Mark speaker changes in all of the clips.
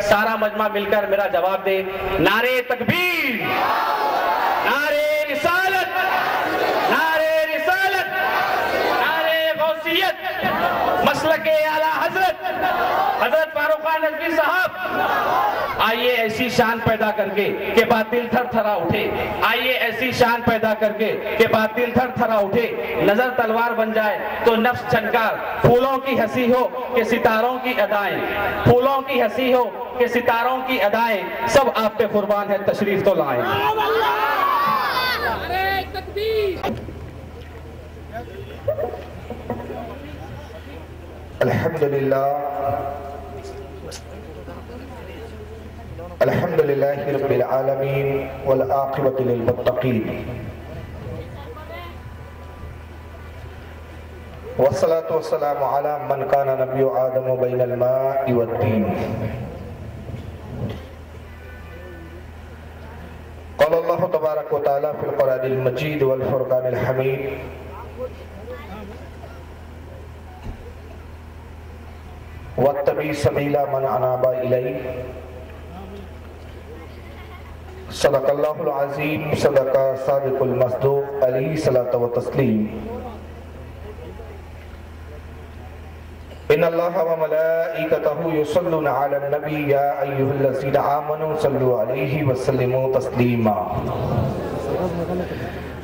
Speaker 1: سارا مجمع مل کر میرا جواب دے، نعرے تکبیر، نعرے رسالت، نعرے رسالت، نعرے غوثیت، مسلک اعلیٰ حضرت حضرت فاروق خان نظوی صاحب، آئیے ایسی شان پیدا کر کے کہ باطل تھر تھرا اٹھے، آئیے ایسی شان پیدا کر کے کہ باطل تھر تھرا اٹھے، نظر تلوار بن جائے تو نفس چھنکار، پھولوں کی ہنسی ہو کہ ستاروں کی ادائیں، پھولوں کی ہنسی ہو کہ ستاروں کی ادائیں، سب آپ پہ قربان ہے، تشریف تو لائیں۔
Speaker 2: الحمدللہ الحمدللہ رب العالمین والعاقبۃ للمتقین والصلاة والسلام علی من کان نبی آدم بین الماء والدین۔ قال اللہ تبارک و تعالی فی القرآن المجید والفرقان الحمید واتبع سبیل من اناب الی۔ صدق اللہ العظیم، صدق صادق المصدوق، علیہ صلاۃ و تسلیم۔ ان اللہ و ملائکتہ یصلون علی النبی یا ایھا الذین آمنوا صلوا علیہ وسلموا تسلیما۔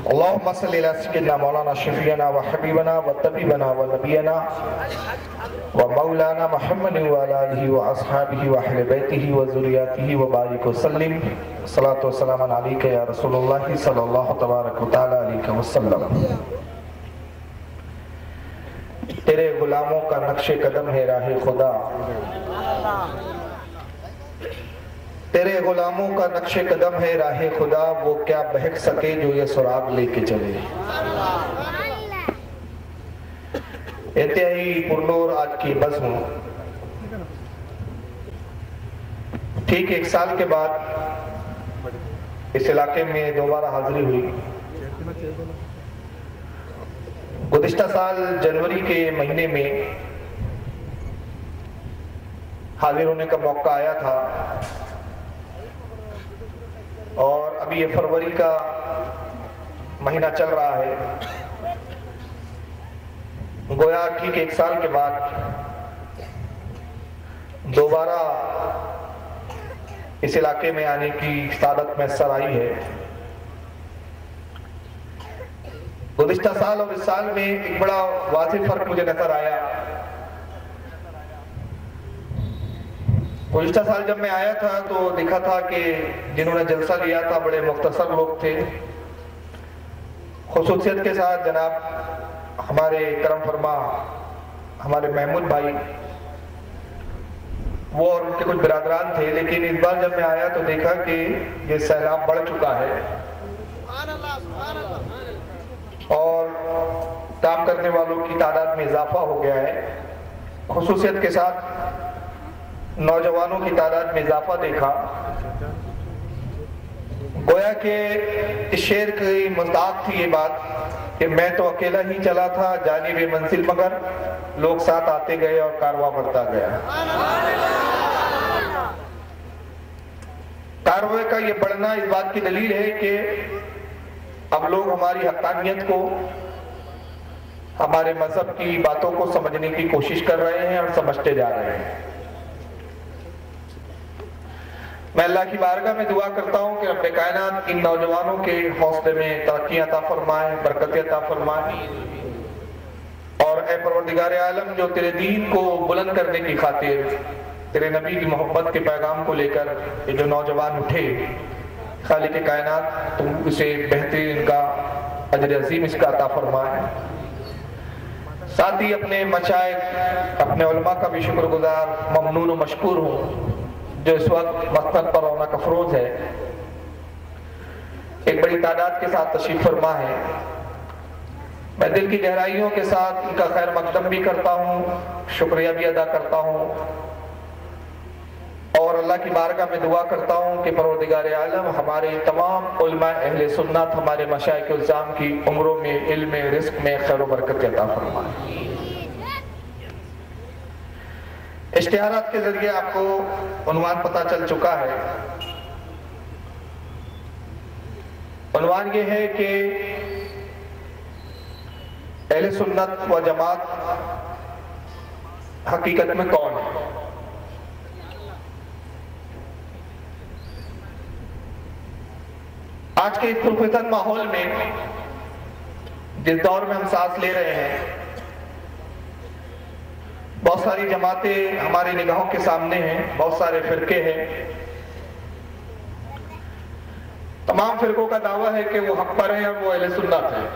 Speaker 2: اللہم صلی علی سیدنا مولانا شفیعنا و حبیبنا و طبیبنا و نبینا و مولانا محمد و آلہ و اصحابہ و اہل بیتہ و ذریاتہ و بارک وسلم۔ صلاۃ و سلام علیک یا رسول اللہ صلی اللہ تبارک و تعالی علیہ وسلم۔ تیرے غلاموں کا نقش قدم ہے راہ خدا، تیرے غلاموں کا نقش قدم ہے راہ خدا، وہ کیا بہک سکے جو یہ سراغ لے کے چلے۔ انتہائی پرنور آج کی بزم، ٹھیک 1 سال کے بعد اس علاقے میں دوبارہ حاضری ہوئی۔ گزشتہ سال جنوری کے مہینے میں حاضر ہونے کا موقع آیا تھا، اور ابھی یہ فروری کا مہینہ چل رہا ہے، گویا ٹھیک 1 سال کے بعد دوبارہ اس علاقے میں آنے کی سعادت میسر آئی ہے۔ گزشتہ سال اور اس سال میں ایک بڑا واضح فرق مجھے نظر آیا۔ گزشتہ سال جب میں آیا تھا تو دیکھا تھا کہ جنہوں نے جلسہ لیا تھا بڑے مختصر لوگ تھے، خصوصیت کے ساتھ جناب ہمارے کرم فرما ہمارے محمود بھائی وہ اور ان کے کچھ برادران تھے، لیکن اس بار جب میں آیا تو دیکھا کہ یہ سیلاب بڑھ چکا ہے اور کام کرنے والوں کی تعداد میں اضافہ ہو گیا ہے، خصوصیت کے ساتھ نوجوانوں کی تعداد میں اضافہ دیکھا۔ گویا کہ اس شعر کی مصداق تھی یہ بات کہ میں تو اکیلا ہی چلا تھا جانب منزل، مگر لوگ ساتھ آتے گئے اور کارواں بڑھتا گیا۔ کارواں کا یہ بڑھنا اس بات کی دلیل ہے کہ اب لوگ ہماری حقانیت کو، ہمارے مذہب کی باتوں کو سمجھنے کی کوشش کر رہے ہیں اور سمجھتے جا رہے ہیں۔ میں اللہ کی بارگاہ میں دعا کرتا ہوں کہ رب کائنات ان نوجوانوں کے حوصلے میں ترقی عطا فرمائے، برکت عطا فرمائے، اور اے پروردگار عالم جو تیرے دین کو بلند کرنے کی خاطر تیرے نبی کی محبت کے پیغام کو لے کر یہ جو نوجوان اٹھے، خالق کائنات تم اسے بہترین کا اجر عظیم اس کا عطا فرمائے۔ ساتھ ہی اپنے مشائخ، اپنے علماء کا بھی شکر گزار، ممنون و مشکور ہوں جو اس وقت مقصد پر رونق افروز ہے، ایک بڑی تعداد کے ساتھ تشریف فرما ہے۔ میں دل کی گہرائیوں کے ساتھ ان کا خیر مقدم بھی کرتا ہوں، شکریہ بھی ادا کرتا ہوں، اور اللہ کی بارگاہ میں دعا کرتا ہوں کہ پروردگار عالم ہمارے تمام علماء اہل سنت، ہمارے مشائخ الزام کی عمروں میں، علم میں، رزق میں خیر و برکت عطا فرمائے۔ اس اشتہارات کے ذریعے آپ کو عنوان پتہ چل چکا ہے. عنوان یہ ہے کہ اہل سنت و جماعت حقیقت میں کون ہے. آج کے اس پرفتن ماحول میں جس دور میں ہم سانس لے رہے ہیں، بہت ساری جماعتیں ہماری نگاہوں کے سامنے ہیں، بہت سارے فرقے ہیں. تمام فرقوں کا دعویٰ ہے کہ وہ حق پر ہیں اور وہ اہل سنت ہیں.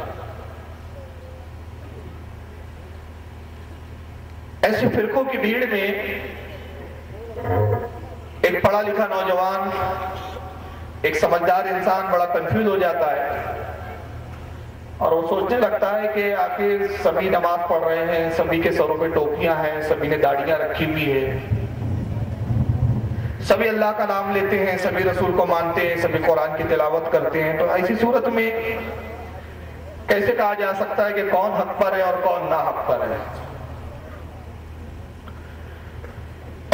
Speaker 2: ایسے فرقوں کی بھیڑ میں ایک پڑھا لکھا نوجوان، ایک سمجھدار انسان بڑا کنفیوز ہو جاتا ہے اور وہ سوچنے لگتا ہے کہ آخر سبھی نماز پڑھ رہے ہیں، سبھی کے سروں پہ ٹوپیاں ہیں، سبھی نے داڑھیاں رکھی ہوئی ہے، سبھی اللہ کا نام لیتے ہیں، سبھی رسول کو مانتے ہیں، سبھی قرآن کی تلاوت کرتے ہیں. تو ایسی صورت میں کیسے کہا جا سکتا ہے کہ کون حق پر ہے اور کون نا حق پر ہے؟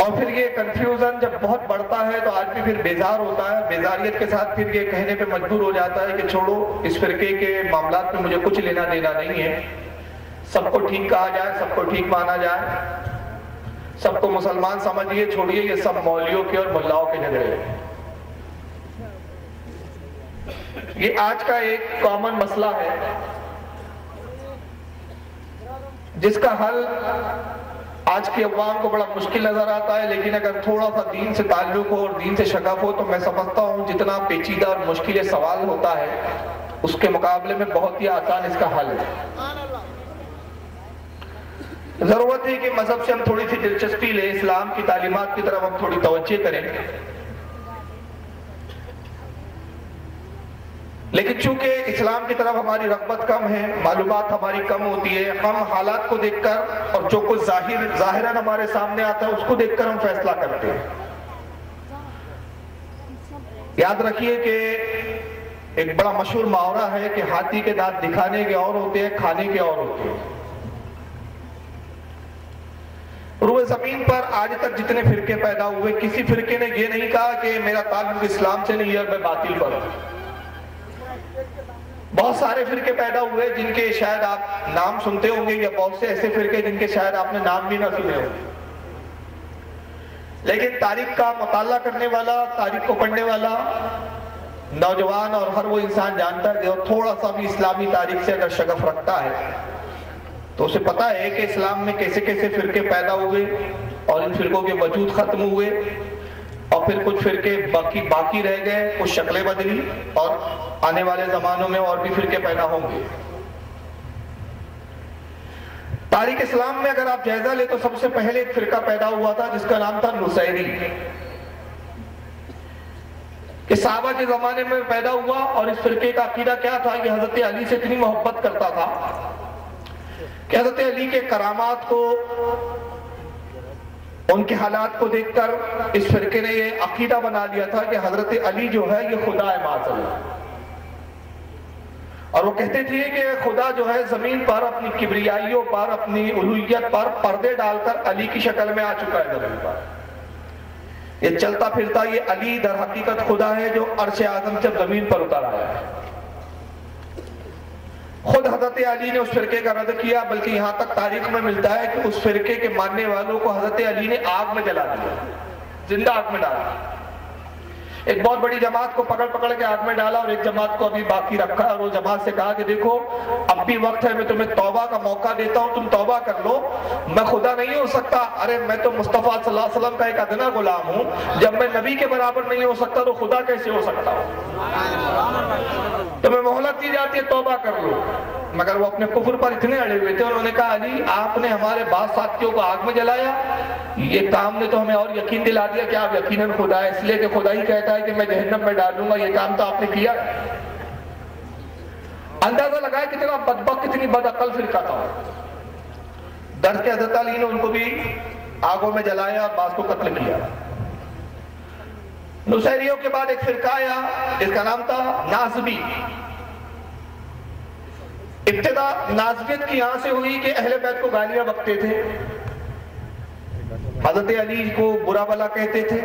Speaker 2: اور پھر یہ کنفیوژن جب بہت بڑھتا ہے تو آدمی پھر بیزار ہوتا ہے. بیزاریت کے ساتھ پھر یہ کہنے پہ مجبور ہو جاتا ہے کہ چھوڑو، اس فرقے کے معاملات میں مجھے کچھ لینا دینا نہیں ہے. سب کو ٹھیک کہا جائے، سب کو ٹھیک مانا جائے، سب کو مسلمان سمجھیے، چھوڑیے یہ سب مولویوں کے اور ملاؤں کے جھگڑے. یہ آج کا ایک کامن مسئلہ ہے جس کا حل آج کی عوام کو بڑا مشکل نظر آتا ہے. لیکن اگر تھوڑا سا دین سے تعلق ہو اور دین سے شغف ہو تو میں سمجھتا ہوں جتنا پیچیدہ اور مشکل سوال ہوتا ہے اس کے مقابلے میں بہت ہی آسان اس کا حل ہے. ضرورت ہے کہ مذہب سے ہم تھوڑی سی دلچسپی لیں، اسلام کی تعلیمات کی طرف ہم تھوڑی توجہ کریں. لیکن چونکہ اسلام کی طرف ہماری رغبت کم ہے، معلومات ہماری کم ہوتی ہے، ہم حالات کو دیکھ کر اور جو کچھ ظاہراً ہمارے سامنے آتا ہے اس کو دیکھ کر ہم فیصلہ کرتے ہیں. یاد رکھیے کہ ایک بڑا مشہور محاورہ ہے کہ ہاتھی کے دانت دکھانے کے اور ہوتے ہیں، کھانے کے اور ہوتے ہیں. روئے زمین پر آج تک جتنے فرقے پیدا ہوئے، کسی فرقے نے یہ نہیں کہا کہ میرا تعلق اسلام سے نہیں ہے اور میں باطل پر ہوں. بہت سارے فرقے پیدا ہوئے جن کے شاید آپ نام سنتے ہوں گے، یا بہت سے ایسے فرقے جن کے شاید آپ نے نام بھی نہ سنے ہوں گے. لیکن تاریخ کا مطالعہ کرنے والا، تاریخ کو پڑھنے والا نوجوان اور ہر وہ انسان جانتا ہے جو تھوڑا سا بھی اسلامی تاریخ سے اگر شغف رکھتا ہے تو اسے پتا ہے کہ اسلام میں کیسے کیسے فرقے پیدا ہوئے اور ان فرقوں کے وجود ختم ہوئے اور پھر کچھ فرقے باقی رہ گئے، کچھ شکلیں بدلی اور آنے والے زمانوں میں اور بھی فرقے پیدا ہوں گے. تاریخ اسلام میں اگر آپ جائزہ لیں تو سب سے پہلے ایک فرقہ پیدا ہوا تھا جس کا نام تھا نصیری، کہ صحابہ کے زمانے میں پیدا ہوا. اور اس فرقے کا عقیدہ کیا تھا؟ یہ حضرت علی سے اتنی محبت کرتا تھا کہ حضرت علی کے کرامات کو، ان کے حالات کو دیکھ کر اس فرقے نے یہ عقیدہ بنا لیا تھا کہ حضرت علی جو ہے یہ خدا ہے معاذ اللہ. اور وہ کہتے تھے کہ خدا جو ہے زمین پر اپنی کبریائیوں پر، اپنی الوہیت پر پردے ڈال کر علی کی شکل میں آ چکا ہے زمین پر. یہ چلتا پھرتا یہ علی در حقیقت خدا ہے جو عرش اعظم سے زمین پر اتر آیا ہے. خود حضرت علی نے اس فرقے کا رد کیا، بلکہ یہاں تک تاریخ میں ملتا ہے کہ اس فرقے کے ماننے والوں کو حضرت علی نے آگ میں جلا دیا، زندہ آگ میں ڈالا. ایک بہت بڑی جماعت کو پکڑ کے آگ میں ڈالا اور ایک جماعت کو ابھی باقی رکھا، اور وہ جماعت سے کہا کہ دیکھو اب بھی وقت ہے، میں تمہیں توبہ کا موقع دیتا ہوں، تم توبہ کر لو. میں خدا نہیں ہو سکتا، ارے میں تو مصطفیٰ صلی اللہ علیہ وسلم کا ایک ادنا غلام ہوں. جب میں نبی کے برابر نہیں ہو سکتا تو خدا کیسے ہو سکتا ہوں؟ تمہیں مہلت دی جاتی ہے، توبہ کر لو. مگر وہ اپنے کفر پر اتنے اڑے ہوئے تھے، انہوں نے کہا علی آپ نے ہمارے بعض ساتھیوں کو آگ میں جلایا، یہ کام نے تو ہمیں اور یقین دلا دیا کہ آپ یقیناً خدا ہے، اس لیے کہ خدا ہی کہتا ہے کہ میں جہنم میں ڈالوں گا، یہ کام تو آپ نے کیا. اندازہ لگائے کتنا بدبخت، کتنی بدعقل فرقہ تھا. ڈر کے حضرت علی نے ان کو بھی آگوں میں جلایا اور بعض کو قتل کیا. نصیریوں کے بعد ایک فرقہ آیا جس کا نام تھا ناصبی. ابتدا نازبیت کی یہاں سے ہوئی کہ اہل بیت کو گالیاں بکتے تھے، حضرت علی کو برا بلا کہتے تھے،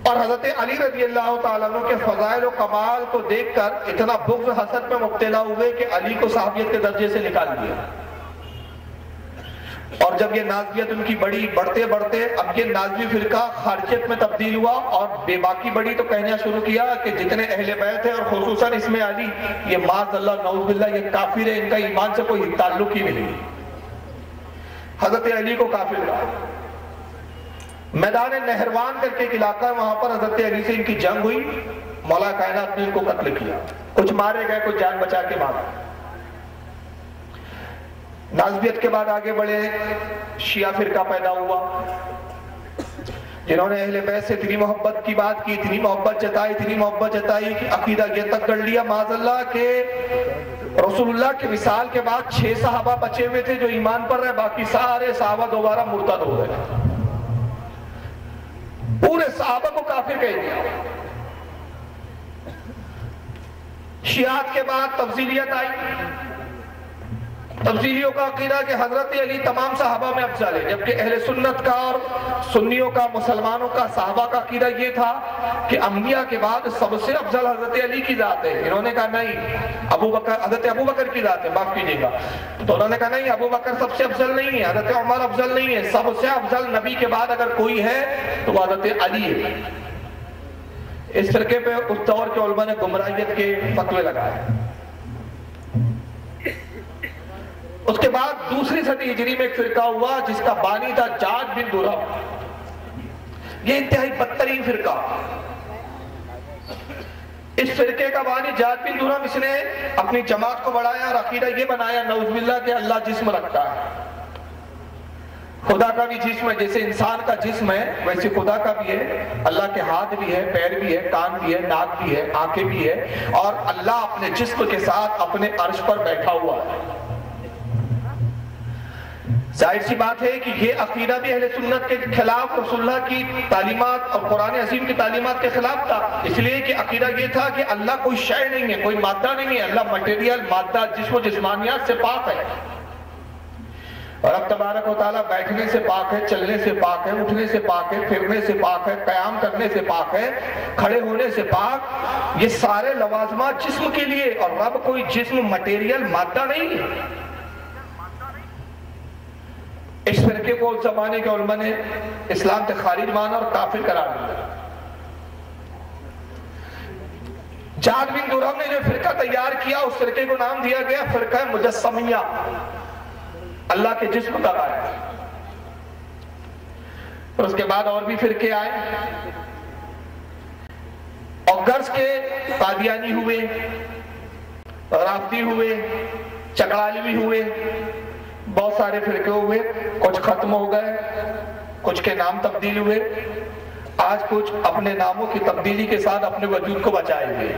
Speaker 2: اور حضرت علی رضی اللہ تعالیٰ عنہ کے فضائل و کمال کو دیکھ کر اتنا بغض حسد میں مبتلا ہوئے کہ علی کو صحابیت کے درجے سے نکال دیا۔ اور جب یہ نازویت ان کی بڑی، بڑھتے بڑھتے اب یہ نازوی فرقہ خارجیت میں تبدیل ہوا، اور بے باکی بڑی تو کہنا شروع کیا کہ جتنے اہل بیت ہیں اور خصوصاً اس میں علی، یہ معاذ اللہ نعوذ باللہ یہ کافر ہے، ان کا ایمان سے کوئی تعلق ہی نہیں۔ حضرت علی کو کافر کہا۔ میدان نہروان کر کے ایک علاقہ ہے، وہاں پر حضرت علی سے ان کی جنگ ہوئی، مولا کائنات نے ان کو قتل کیا، کچھ مارے گئے، کچھ جان بچا کے بھاگے۔ نازویت کے بعد آگے بڑھے، شیعہ فرقہ پیدا ہوا، جنہوں نے اہل بیت سے اتنی محبت کی بات کی، اتنی محبت جتائی کہ عقیدہ یہ تک کر لیا معاذ اللہ کہ رسول اللہ کے وصال کے بعد 6 صحابہ بچے ہوئے تھے جو ایمان پر رہے، باقی سارے صحابہ دوبارہ مرتد ہو گئے، پورے صحابہ کو کافر کہہ دیا۔ شیعات کے بعد تفضیلیت آئی، تفضیلیوں کا عقیدہ کہ حضرت علی تمام صحابہ میں افضل ہے، جبکہ اہل سنت کا اور سنیوں کا، مسلمانوں کا، صحابہ کا عقیدہ یہ تھا کہ انبیاء کے بعد سب سے افضل حضرت علی کی ذات ہے۔ انہوں نے کہا نہیں، حضرت ابو بکر کی ذات ہے، معاف کیجیے گا، تو انہوں نے کہا نہیں، ابو بکر سب سے افضل نہیں ہے، حضرت عمر افضل نہیں ہے، سب سے افضل نبی کے بعد اگر کوئی ہے تو وہ حضرت علی ہے۔ اس فرقے پہ اس دور کے علماء نے گمراہیت کے فتوے لگائے۔ اس کے بعد دوسری صدی ہجری میں ایک فرقہ ہوا جس کا بانی تھا جعد بن درہم، یہ انتہائی بدترین فرقہ۔ اس فرقے کا بانی جعد بن درہم، اس نے اپنی جماعت کو بڑھایا اور عقیدہ یہ بنایا نعوذ باللہ کہ اللہ جسم رکھتا ہے، خدا کا بھی جسم ہے، جیسے انسان کا جسم ہے ویسے خدا کا بھی ہے، اللہ کے ہاتھ بھی ہے، پیر بھی ہے، کان بھی ہے، ناک بھی ہے، آنکھیں بھی ہے، اور اللہ اپنے جسم کے ساتھ اپنے عرش پر بیٹھا ہوا ہے۔ ظاہر سی بات ہے کہ یہ عقیدہ بھی اہل سنت کے خلاف، رسول اللہ کی تعلیمات اور قرآن عظیم کی تعلیمات کے خلاف تھا، اس لیے کہ عقیدہ یہ تھا کہ اللہ کوئی شے نہیں ہے، کوئی مادہ نہیں ہے، اللہ مٹیریل، مادہ، جسم و جسمانیات سے پاک ہے، اور اب تبارک و تعالیٰ بیٹھنے سے پاک ہے، چلنے سے پاک ہے، اٹھنے سے پاک ہے، پھرنے سے پاک ہے، قیام کرنے سے پاک ہے، کھڑے ہونے سے پاک، یہ سارے لوازمات جسم کے لیے، اور رب کوئی جسم، مٹیریل، مادہ نہیں ہے۔ اس فرقے کو اس زمانے کے علماء نے اسلام سے خارج مانا اور کافر قرار دیا۔ جعد بن درہم نے جو فرقہ تیار کیا، اس فرقے کو نام دیا گیا فرقہ مجسمیہ، اللہ کے جسم کا قائل۔ اور اس کے بعد اور بھی فرقے آئے، اور غرض کے قادیانی ہوئے، رافضی ہوئے، چکڑالوی ہوئے، بہت سارے فرقے ہوئے، کچھ ختم ہو گئے، کچھ کے نام تبدیل ہوئے، آج کچھ اپنے ناموں کی تبدیلی کے ساتھ اپنے وجود کو بچائے ہوئے۔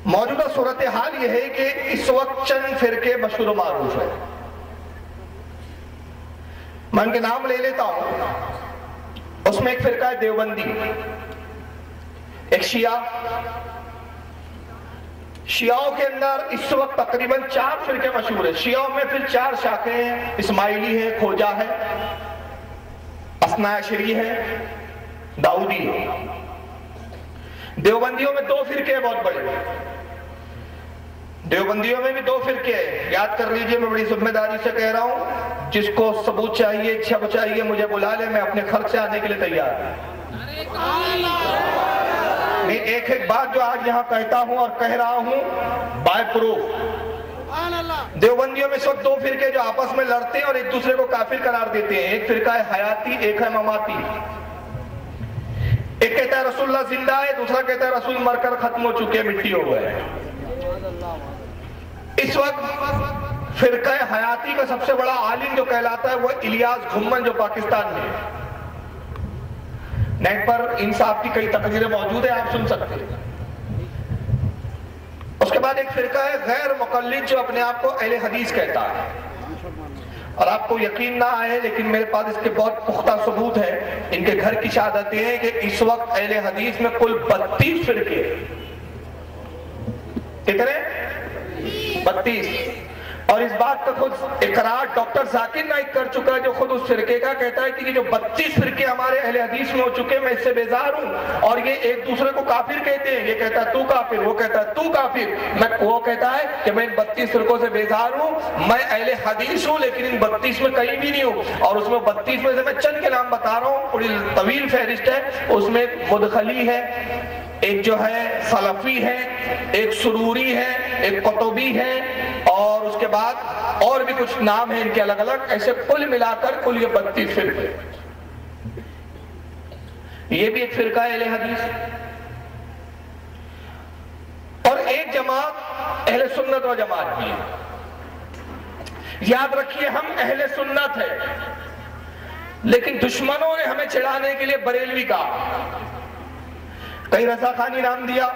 Speaker 2: موجودہ صورتحال یہ ہے کہ اس وقت چند فرقے مشہور و معروف ہیں، میں ان کے نام لے لیتا ہوں۔ اس میں ایک فرقہ ہے دیوبندی، ایک شیعہ، شیعوں کے اندر اس وقت تقریباً 4 فرقے مشہور ہیں، شیعوں میں پھر 4 شاخیں ہیں، اسماعیلی ہے، کھوجا ہے، اثنا عشری ہے، داؤدی ہے۔ دیوبندیوں میں 2 فرقے بہت بڑے، دیوبندیوں میں بھی 2 فرقے ہیں، یاد کر لیجئے، میں بڑی ذمہ داری سے کہہ رہا ہوں، جس کو ثبوت چاہیے، چھپ چاہیے، مجھے بلا لے، میں اپنے خرچ سے آنے کے لیے تیار ہوں۔ میں ایک بات جو آج یہاں کہتا ہوں اور کہہ رہا ہوں بائی پروف، دیوبندیوں میں 2 فرقے جو آپس میں لڑتے ہیں اور ایک دوسرے کو کافر قرار دیتے ہیں، ایک فرقہ ہے حیاتی، ایک ہے مماتی۔ ایک کہتا ہے رسول اللہ زندہ ہے، دوسرا کہتا ہے رسول مر کر ختم ہو چکے، مٹی ہو گئے۔ اس وقت فرقہ حیاتی کا سب سے بڑا عالم جو کہلاتا ہے وہ الیاس گھمن، جو پاکستان میں ہے۔ نیٹ پر ان صاحب کی کئی تقریریں موجود ہیں، آپ سن سکتے ہیں۔ اس کے بعد ایک فرقہ ہے غیر مقلد، جو اپنے آپ کو اہل حدیث کہتا ہے، اور آپ کو یقین نہ آئے لیکن میرے پاس اس کے بہت پختہ ثبوت ہے، ان کے گھر کی شہادتیں ہیں کہ اس وقت اہل حدیث میں کل 32 فرقے، کتنے؟ 32۔ اور اس بات کا خود اقرار ڈاکٹر ذاکر نائک کر چکا ہے، جو خود اس فرقے کا کہتا ہے کہ جو 32 فرقے ہمارے اہل حدیث میں ہو چکے میں اس سے بیزار ہوں، اور یہ ایک دوسرے کو کافر کہتے ہیں، یہ کہتا ہے تو کافر، وہ کہتا ہے تو کافر، وہ کہتا ہے کہ میں ان 32 فرقوں سے بیزار ہوں، میں اہل حدیث ہوں لیکن ان 32 میں کہیں بھی نہیں ہوں۔ اور اس میں 32 میں سے میں چند کے نام بتا رہا ہوں، پوری طویل فہرست ہے، اس میں مدخلی ہے، ایک جو ہے سلفی ہے، ایک سروری ہے، ایک قطبی ہے، اور اس کے بعد اور بھی کچھ نام ہیں ان کے الگ الگ، ایسے کل ملا کر کل یہ 32 فرقے۔ یہ بھی ایک فرقہ ہے اہل حدیث، اور ایک جماعت اہل سنت و جماعت بھی ہے۔ یاد رکھیے ہم اہل سنت ہیں، لیکن دشمنوں نے ہمیں چڑھانے کے لیے بریلوی کہا، کئی رضا خانی نام دیا،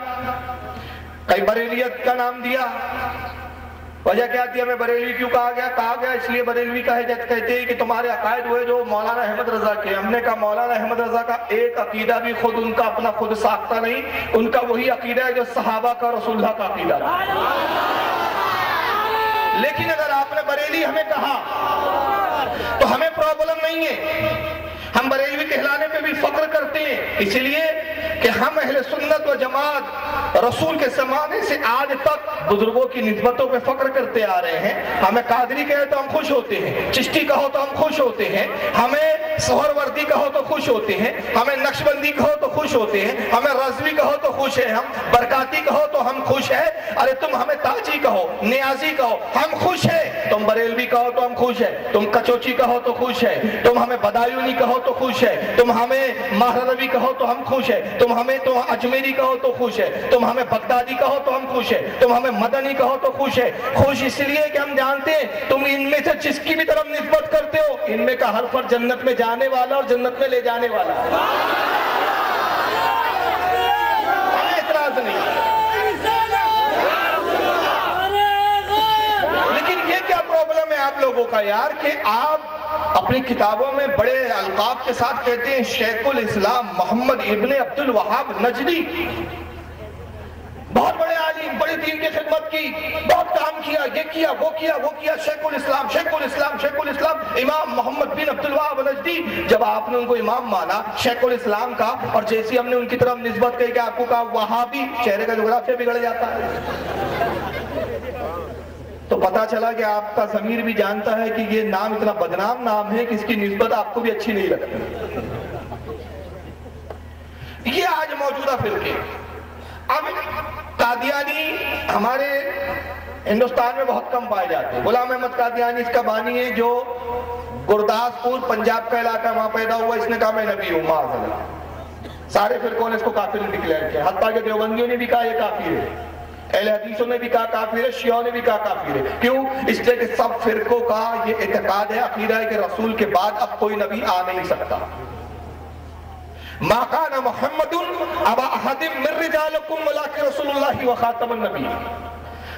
Speaker 2: کئی بریلیت کا نام دیا۔ وجہ کیا تھی ہمیں بریلوی کیوں کہا گیا اس لیے بریلوی کہتے ہیں کہ تمہارے عقائد ہوئے جو مولانا احمد رضا کے۔ ہم نے کہا مولانا احمد رضا کا ایک عقیدہ بھی خود ان کا اپنا خود ساختہ نہیں، ان کا وہی عقیدہ ہے جو صحابہ کا رسول اللہ کا عقیدہ تھا۔ لیکن اگر آپ نے بریلی ہمیں کہا تو ہمیں پرابلم نہیں ہے، ہم بریلوی کہلانے پہ بھی فخر کرتے ہیں، اس لیے کہ ہم اہل سنت و جماعت رسول کے زمانے سے آج تک بزرگوں کی نسبتوں پہ فخر کرتے آ رہے ہیں۔ ہمیں قادری کہے تو ہم خوش ہوتے ہیں، چشتی کہو تو ہم خوش ہوتے ہیں، ہمیں سہروردی کہو تو خوش ہوتے ہیں، ہمیں نقشبندی کہو تو خوش ہوتے ہیں، ہمیں رضوی کہو تو خوش ہیں، ہم برکاتی کہو تو ہم خوش ہیں، ارے تم ہمیں تاجی کہو، نیازی کہو ہم خوش ہیں، تم بریلوی کہو تو ہم خوش ہیں، تم کچوچی کہو تو خوش ہیں، تم ہمیں بدایونی کہو تو خوش ہے، تم ہمیں مہروی کہو تو ہم خوش ہیں، تم اجمیری کہو تو خوش ہے، تم ہمیں بغدادی کہو تو ہم خوش ہیں، تم ہمیں مدنی کہو تو خوش ہے۔ خوش اس لیے کہ ہم جانتے ہیں تم ان میں سے جس کی بھی طرف نسبت کرتے ہو ان میں کا ہر فرد جنت میں جانے والا اور جنت میں لے جانے والا، ہمیں اعتراض نہیں۔ لیکن یہ کیا پرابلم ہے آپ لوگوں کا یار کہ آپ اپنی کتابوں میں بڑے القاب کے ساتھ کہتے ہیں شیخ الاسلام محمد ابن عبد الوہاب نجدی، بہت بڑے عالم، بڑے دین کی خدمت کی، بہت کام کیا، یہ کیا وہ کیا وہ کیا، شیخ الاسلام شیخ الاسلام شیخ الاسلام امام محمد بن عبد الوہاب نجدی۔ جب آپ نے ان کو امام مانا شیخ الاسلام کا، اور جیسی ہم نے ان کی طرف نسبت کہی کہ آپ کو کہا وہابی، چہرے کا جغرافیہ بگڑ جاتا ہے۔ تو پتا چلا کہ آپ کا ضمیر بھی جانتا ہے کہ یہ نام اتنا بدنام نام ہے کہ اس کی نسبت آپ کو بھی اچھی نہیں لگتی۔ یہ آج موجودہ فرقے، اب قادیانی ہمارے ہندوستان میں بہت کم پائے جاتے ہیں۔ غلام احمد قادیانی اس کا بانی ہے جو گرداسپور پنجاب کا علاقہ وہاں پیدا ہوا، اس نے کہا میں نبی ہوں معاذ اللہ۔ سارے فرقوں نے اس کو کافر ڈکلیئر کیا، حتیٰ کہ دیوبندیوں نے بھی کہا یہ کافر ہے، اہل حدیثوں نے بھی کہا کافر ہے، شیعوں نے بھی کہا کافر ہے۔ کیوں؟ اس لیے کہ سب فرقوں کا یہ اعتقاد ہے، عقیدہ ہے کہ رسول کے بعد اب کوئی نبی آ نہیں سکتا۔ ما کان محمد ابا احد من رجالکم ولکن رسول اللہ وخاتم النبی۔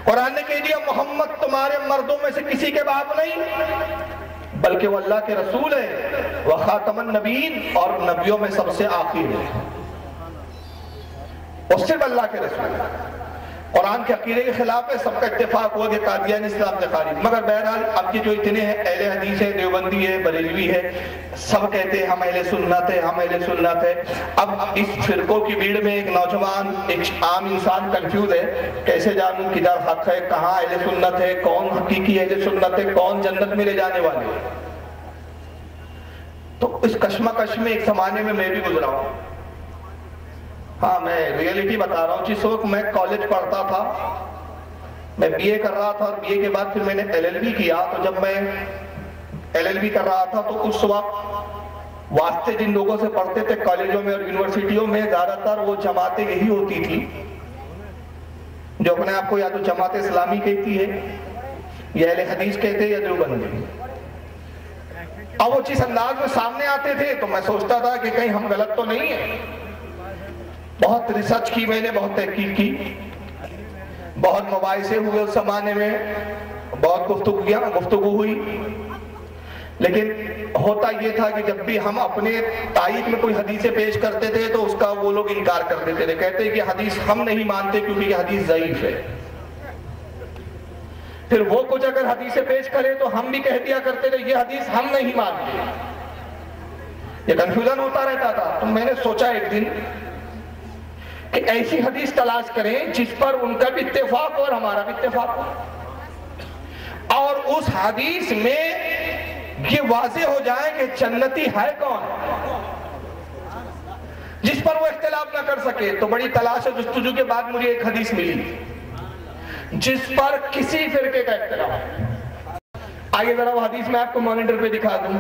Speaker 2: قرآن نے کہہ دیا محمد تمہارے مردوں میں سے کسی کے باپ نہیں بلکہ وہ اللہ کے رسول ہے، وخاتم النبیین، اور نبیوں میں سب سے آخر ہے، اور صرف اللہ کے رسول ہے۔ قرآن کے عقیدے کے خلاف ہے، سب کا اتفاق ہوا کہ قادیانی اسلام سے خارج۔ مگر بہرحال اب یہ جو اتنے ہیں اہل حدیث ہے، دیوبندی ہے، بریلوی ہے، سب کہتے ہیں ہم اہل سنت ہے، ہم اہل سنت ہے۔ اب اس فرقوں کی بھیڑ میں ایک نوجوان، ایک عام انسان کنفیوز ہے، کیسے جانوں کدھر حق ہے، کہاں اہل سنت ہے، کون حقیقی اہل سنت ہے، کون جنت میں لے جانے والے ہیں۔ تو اس کشمکش میں ایک زمانے میں بھی گزرا ہوں۔ ہاں میں ریئلٹی بتا رہا ہوں، جس وقت میں کالج پڑھتا تھا، میں بی اے کر رہا تھا، اور بی اے کے بعد پھر میں نے ایل ایل بی کیا، تو جب میں ایل ایل بی کر رہا تھا تو اس وقت واسطے جن لوگوں سے پڑھتے تھے کالجوں میں اور یونیورسٹیوں میں، زیادہ تر وہ جماعتیں یہی ہوتی تھی جو اپنے آپ کو یا تو جماعت اسلامی کہتی ہے یا اہل حدیث کہتے یا دیوبندی۔ اب وہ جس انداز میں سامنے آتے تھے تو میں سوچتا تھا کہ کہیں ہم غلط تو نہیں ہیں۔ بہت ریسرچ کی میں نے، بہت تحقیق کی، بہت مباحثے ہوئے اس زمانے میں، بہت گفتگو ہوئی، لیکن ہوتا یہ تھا کہ جب بھی ہم اپنے تائید میں کوئی حدیثیں پیش کرتے تھے تو اس کا وہ لوگ انکار کر دیتے تھے، کہتے کہ حدیث ہم نہیں مانتے کیونکہ یہ حدیث ضعیف ہے۔ پھر وہ کچھ اگر حدیث پیش کرے تو ہم بھی کہہ دیا کرتے تھے یہ حدیث ہم نہیں مانتے. یہ کنفیوژن ہوتا رہتا تھا. تو میں نے سوچا ایک دن کہ ایسی حدیث تلاش کریں جس پر ان کا بھی اتفاق اور ہمارا بھی اتفاق ہو, اور اس حدیث میں یہ واضح ہو جائے کہ جنتی ہے کون, جس پر وہ اختلاف نہ کر سکے. تو بڑی تلاش و جستجو کے بعد مجھے ایک حدیث ملی جس پر کسی فرقے کا اختلاف. آئیے ذرا وہ حدیث میں آپ کو مانیٹر پہ دکھا دوں.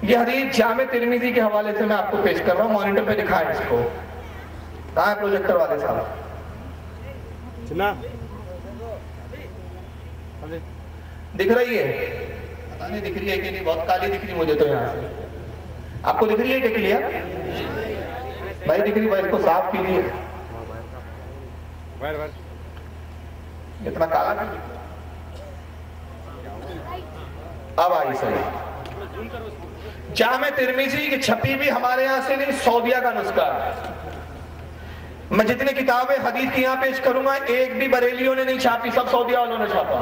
Speaker 2: یہ حدیث جامع ترمذی کے حوالے سے میں آپ کو پیش کر رہا ہوں. مانیٹر پہ دکھائیں اس کو. کہاں ہے پروجیکٹر والے صاحب؟ دکھ رہی ہے؟ پتہ نہیں دکھ رہی ہے کہ نہیں, بہت کالی دکھ رہی مجھے تو یہاں سے. آپ کو دکھ رہی ہے کہ کلیئر؟ بھائی دکھ رہی, بھائی اس کو صاف کیجیے. اتنا کالا نہیں. اب آئی صحیح. جامع ترمذی کی چھپی بھی ہمارے یہاں سے نہیں, سعودیہ کا نسخہ ہے. میں جتنے کتابیں حدیث کی یہاں پیش کروں گا ایک بھی بریلیوں نے نہیں چھاپی, سب سعودیہ والوں نے چھاپا.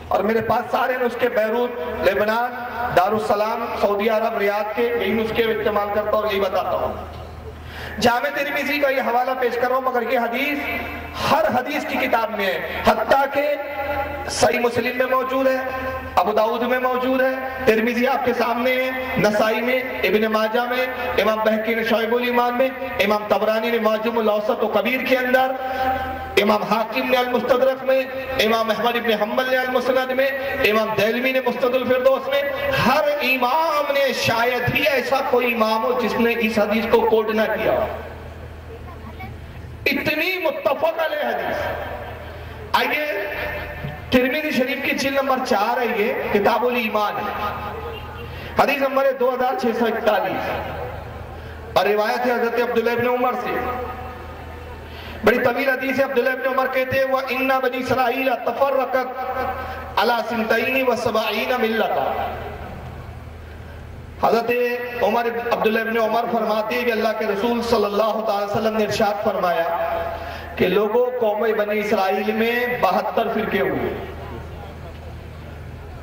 Speaker 2: اور میرے پاس سارے نسخے بیروت, لبنان, دارالسلام, سعودی عرب, ریاض کے یہی نسخے استعمال کرتا ہوں, یہی بتاتا ہوں. جامع ترمذی کا یہ حوالہ پیش کر رہا ہوں, مگر یہ حدیث ہر حدیث کی کتاب میں ہے, حتیٰ کہ صحیح مسلم میں موجود ہے, ابو داؤد میں موجود ہے, ترمذی آپ کے سامنے ہے, نسائی میں, ابن ماجہ میں, امام بہقی نے شعب الایمان میں, امام طبرانی نے معجم الاوسط و کبیر کے اندر, امام حاکم نے المستدرک میں, امام احمد بن حنبل نے المسند میں, امام دہلوی نے مستد الفردوس میں. ہر امام نے, شاید ہی ایسا کوئی امام ہو جس نے اس حدیث کو کوٹ نہ کیا. اتنی متفق علیہ حدیث. آئیے ترمذی شریف کی جلد نمبر 4 ہے, یہ کتاب الایمان ہے, حدیث نمبر 2641, اور روایت ہے حضرت عبداللہ ابن عمر سے. بڑی طویل حدیث ہے. عبداللہ ابن عمر کہتے ہیں وَإِنَّ بَنِي إِسْرَائِيلَ تَفَرَّقَتْ عَلَى 72 مِلَّةً. حضرت عبداللہ ابن عمر فرماتے ہیں کہ اللہ کے رسول صلی اللہ علیہ وسلم نے ارشاد فرمایا کہ لوگوں قوم بنی اسرائیل میں 72 فرقے ہوئے.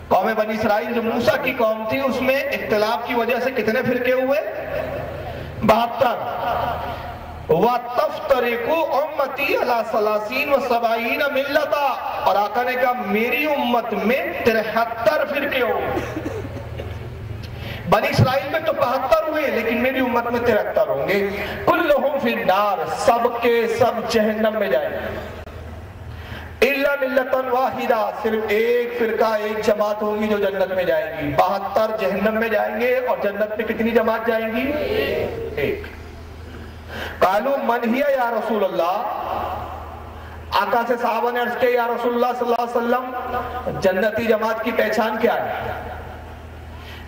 Speaker 2: قوم بنی اسرائیل جو موسیٰ کی قوم تھی اس میں اختلاف کی وجہ سے کتنے فرقے ہوئے؟ 72. وَتَفْتَرِقُ أُمَّتِي عَلَى 30 و70 مِلَّةً. اور آقا نے کہا میری امت میں 73 فرقے ہوئے. بنی اسرائیل میں تو 72 ہوئے لیکن میری امت میں 73 ہوں گے. کلہم فی النار, سب کے سب جہنم میں جائیں گے. الا ملۃ واحدہ, صرف ایک فرقہ, ایک جماعت ہوگی جو جنت میں جائیں گی. 72 جہنم میں جائیں گے, اور جنت میں کتنی جماعت جائیں گی؟ ایک. قالوا من ہی یا رسول اللہ. آقا سے صحابہ نے عرض کیا یا رسول اللہ صلی اللہ علیہ وسلم جنتی جماعت کی پہچان کیا ہے,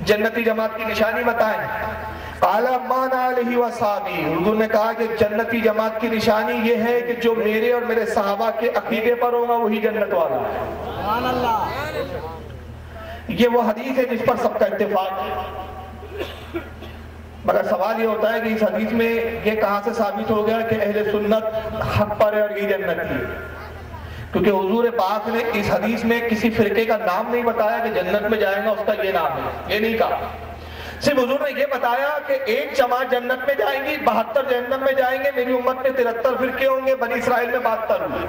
Speaker 2: جنتی جماعت کی نشانی بتائیں. قال مان علیہ وصحابی. حضور نے کہا کہ جنتی جماعت کی نشانی یہ ہے کہ جو میرے اور میرے صحابہ کے عقیدے پر ہوگا وہی جنت والا ہے. سبحان اللہ. یہ وہ حدیث ہے جس پر سب کا اتفاق ہے. مگر سوال یہ ہوتا ہے کہ اس حدیث میں یہ کہاں سے ثابت ہو گیا کہ اہل سنت حق پر ہے اور یہ جنتی ہے؟ کیونکہ حضور پاک نے اس حدیث میں کسی فرقے کا نام نہیں بتایا کہ جنت میں جائے گا اس کا یہ نام ہے, یہ نہیں کہا. صرف حضور نے یہ بتایا کہ ایک جماعت جنت میں جائیں گی, 72 جہنم میں جائیں گے. میری امت میں 73 فرقے ہوں گے, بنی اسرائیل میں 72 ہوئے.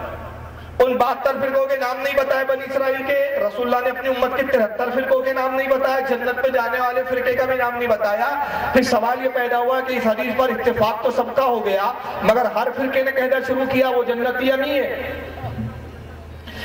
Speaker 2: ان 72 فرقوں کے نام نہیں بتائے بنی اسرائیل کے. رسول اللہ نے اپنی امت کے 73 فرقوں کے نام نہیں بتایا, جنت میں جانے والے فرقے کا بھی نام نہیں بتایا. پھر سوال یہ پیدا ہوا کہ اس حدیث پر اتفاق تو سب کا ہو گیا, مگر ہر فرقے نے کہنا شروع کیا وہ جنتی یا نہیں ہے.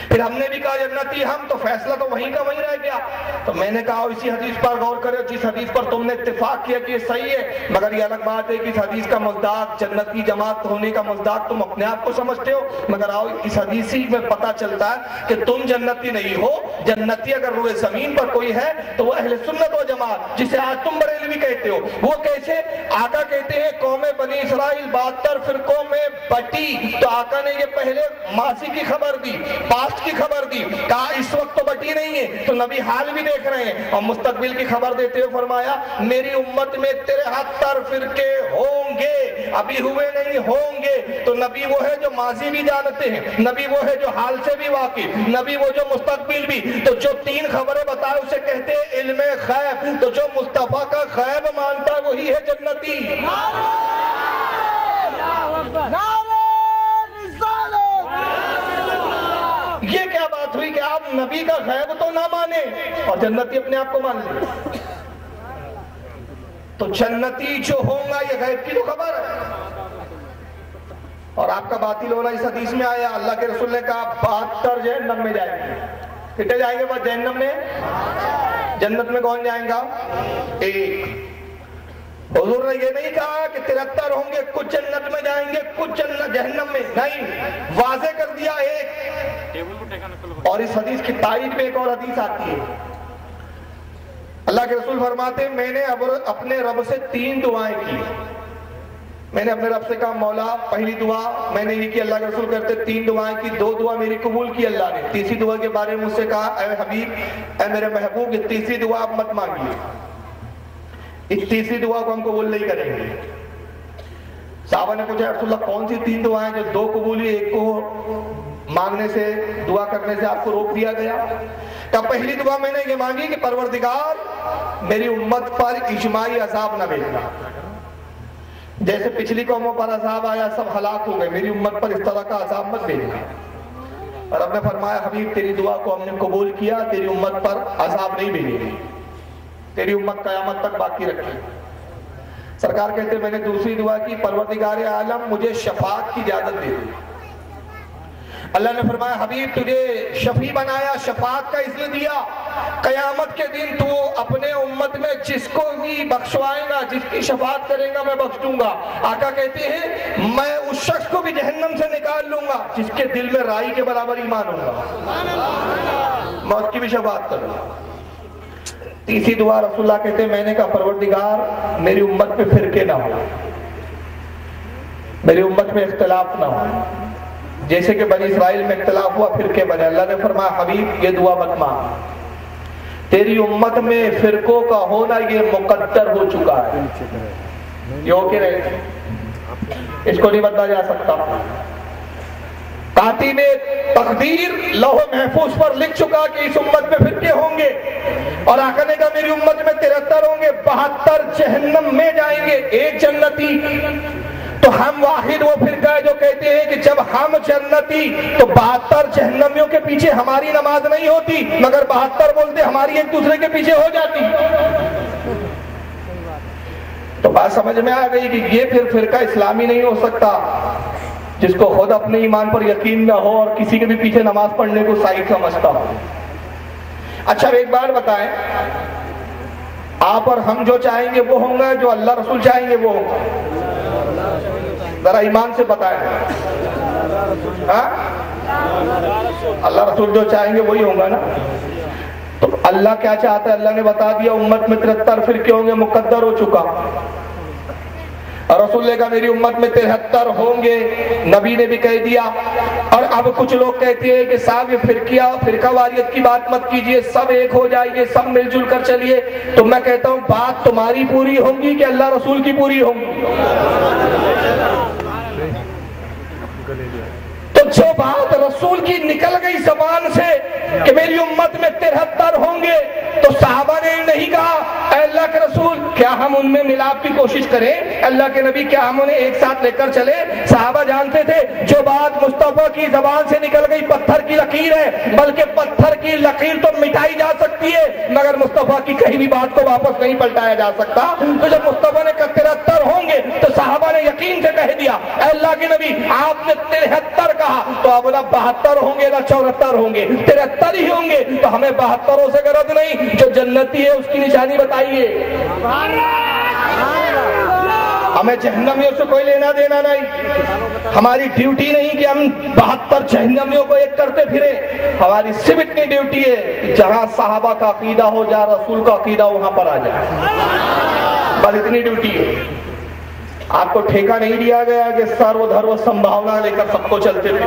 Speaker 2: پھر ہم نے بھی کہا جنتی ہم, تو فیصلہ تو وہیں کا وہیں رہ گیا. تو میں نے کہا اسی حدیث پر غور کرو جس حدیث پر تم نے اتفاق کیا کہ یہ صحیح ہے. مگر یہ الگ بات ہے کہ اس حدیث کا مصداق, جنتی جماعت ہونے کا مصداق تم اپنے آپ کو سمجھتے ہو. مگر آؤ اس حدیث میں پتہ چلتا ہے کہ تم جنتی نہیں ہو. جنتی اگر روئے زمین پر کوئی ہے تو وہ اہل سنت و جماعت, جسے آج تم بریلوی کہتے ہو. وہ کیسے؟ آقا کہتے ہیں قوم بنی اسرائیل 72 فرقوں میں بٹی. تو آقا نے یہ پہلے ماضی کی خبر دی, پاسٹ پاسٹ کی خبر دی، کہا اس وقت تو بٹی نہیں ہے، تو نبی حال بھی دیکھ رہے ہیں، اور مستقبل کی خبر دیتے ہوئے فرمایا میری امت میں 73 فرقے ہوں گے، ابھی ہوئے نہیں ہوں گے۔ تو نبی وہ ہے جو ماضی بھی جانتے ہیں، نبی وہ ہے جو حال سے بھی واقف، نبی وہ جو مستقبل بھی۔ تو جو 3 خبریں بتائے اسے کہتے ہیں علم غیب، تو جو مصطفیٰ کا غیب مانتا ہے وہی ہے جنتی۔ یہ کیا بات ہوئی کہ آپ نبی کا غیب تو نہ مانے اور جنتی اپنے آپ کو مان لیں؟ تو جنتی جو ہوں گا یہ غیب کی تو خبر ہے، اور آپ کا باطل ہونا اس حدیث میں آیا۔ اللہ کے رسول نے کہا 72 جہنم میں جائیں گے، کتنے جائیں گے وہ جہنم میں؟ جنت میں کون جائیں گا؟ ایک۔ حضور نے یہ نہیں کہا کہ 73 ہوں گے، کچھ جنت میں جائیں گے کچھ جہنم میں، نہیں، واضح کر دیا ایک۔ اور اس حدیث کی تائید میں ایک اور حدیث آتی ہے، اللہ کے رسول فرماتے ہیں میں نے اپنے رب سے 3 دعائیں کی۔ میں نے اپنے رب سے کہا مولا پہلی دعا میں نے یہ کی، اللہ کے رسول کرتے 3 دعائیں کی، 2 دعا میری قبول کی اللہ نے، تیسری دعا کے بارے میں مجھ سے کہا اے حبیب اے میرے محبوب یہ تیسری دعا آپ مت مانگیے، اس تیسری دعا کو ہم قبول نہیں کریں گے۔ صحابہ نے پوچھا رسول اللہ کون سی 3 دعائیں جو 2 قبولی ایک کو مانگنے سے دعا کرنے سے آپ کو روک دیا گیا؟ کہ پہلی دعا میں نے یہ مانگی کہ پروردگار میری امت پر اجماعی عذاب نہ بھیجنا، جیسے پچھلی قوموں پر عذاب آیا سب ہلاک ہو گئے، میری امت پر اس طرح کا عذاب مت بھیجنا۔ اور رب نے فرمایا حبیب تیری دعا کو ہم نے قبول کیا، تیری امت پر عذاب نہیں بھیجے گی، تیری امت قیامت تک باقی رکھی۔ سرکار کہتے میں نے دوسری دعا کی پروردگار عالم مجھے شفاعت کی اجازت دے دی۔ اللہ نے فرمایا حبیب تجھے شفیع بنایا، شفاعت کا اذن دیا، قیامت کے دن تو اپنے امت میں جس کو بھی بخشوائے گا، جس کی شفاعت کرے گا میں بخش دوں گا۔ آقا کہتے ہیں میں اس شخص کو بھی جہنم سے نکال لوں گا جس کے دل میں رائی کے برابر ایمان ہوگا، میں اس کی بھی شفاعت کروں گا۔ تیسری دعا رسول اللہ کہتے ہیں میں نے کہا پروردگار میری امت میں فرقے نہ ہو، میری امت میں اختلاف نہ ہو، جیسے کہ بنی اسرائیل میں اختلاف ہوا فرقے بنے۔ اللہ نے فرمایا حبیب یہ دعا مت مانگ، تیری امت میں فرقوں کا ہونا یہ مقدر ہو چکا ہے، یہ ہو کے رہے، اس کو نہیں بدلا جا سکتا۔ کاتب تقدیر لوح محفوظ پر لکھ چکا کہ اس امت میں فرقے ہوں گے، اور آقا نے کہا میری امت میں 73 ہوں گے، 72 جہنم میں جائیں گے، ایک جنتی۔ تو ہم واحد وہ فرقہ ہے جو کہتے ہیں کہ جب ہم جنتی تو 72 جہنمیوں کے پیچھے ہماری نماز نہیں ہوتی، مگر 72 بولتے ہماری ایک دوسرے کے پیچھے ہو جاتی۔ تو بات سمجھ میں آ گئی کہ یہ پھر فرقہ اسلامی نہیں ہو سکتا جس کو خود اپنے ایمان پر یقین نہ ہو اور کسی کے بھی پیچھے نماز پڑھنے کو صحیح سمجھتا ہو۔ اچھا ایک بات بتائیں، آپ اور ہم جو چاہیں گے وہ ہوں گا، جو اللہ رسول چاہیں گے وہ ہوں گا؟ ذرا ایمان سے بتائیں، اللہ رسول جو چاہیں گے وہی ہوں گا نا؟ تو اللہ کیا چاہتا ہے؟ اللہ نے بتا دیا امت میں 73 فرقے ہوں گے، مقدر ہو چکا۔ اور رسول نے کہا میری امت میں 73 ہوں گے، نبی نے بھی کہہ دیا۔ اور اب کچھ لوگ کہتے ہیں کہ صاحب یہ فرقہ واریت کی بات مت کیجئے، سب ایک ہو جائیے، سب مل جل کر چلیے۔ تو میں کہتا ہوں بات تمہاری پوری ہوگی کہ اللہ رسول کی پوری ہوگی؟ تو جو بات رسول کی نکل گئی زبان سے کہ میری امت میں 73 ہوں گے، تو صحابہ نے نہیں کہا اے اللہ کے رسول کیا ہم ان میں ملاپ کی کوشش کریں؟ اللہ کے نبی کیا ہم انہیں ایک ساتھ لے کر چلے؟ صحابہ جانتے تھے جو بات مصطفیٰ کی زبان سے نکل گئی پتھر کی لکیر ہے، بلکہ پتھر کی لکیر تو مٹائی جا سکتی ہے مگر مصطفیٰ کی کہیں بھی بات کو واپس نہیں پلٹایا جا سکتا۔ تو جب مصطفیٰ نے کہا 73 ہوں گے تو صحابہ نے یقین سے کہہ دیا اے اللہ کے نبی آپ نے 73 کہا تو اب نہ 72 ہوں گے نہ 74 ہوں گے، 73 ہی ہوں گے۔ تو ہمیں 72 سے غرض نہیں، جو جنتی ہے اس کی نشانی بتائیے، ہمیں جہنمیوں سے کوئی لینا دینا نہیں۔ ہماری ڈیوٹی نہیں کہ ہم 72 جہنمیوں کو ایک کرتے پھرے، ہماری صرف اتنی ڈیوٹی ہے کہ جہاں صحابہ کا عقیدہ ہو جہاں رسول کا عقیدہ وہاں پر آ جائے، بس اتنی ڈیوٹی ہے۔ آپ کو ٹھیکہ نہیں دیا گیا کہ سرو دھرو سمبھاونا لے کر سب کو چلتے پھرے۔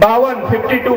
Speaker 2: 52।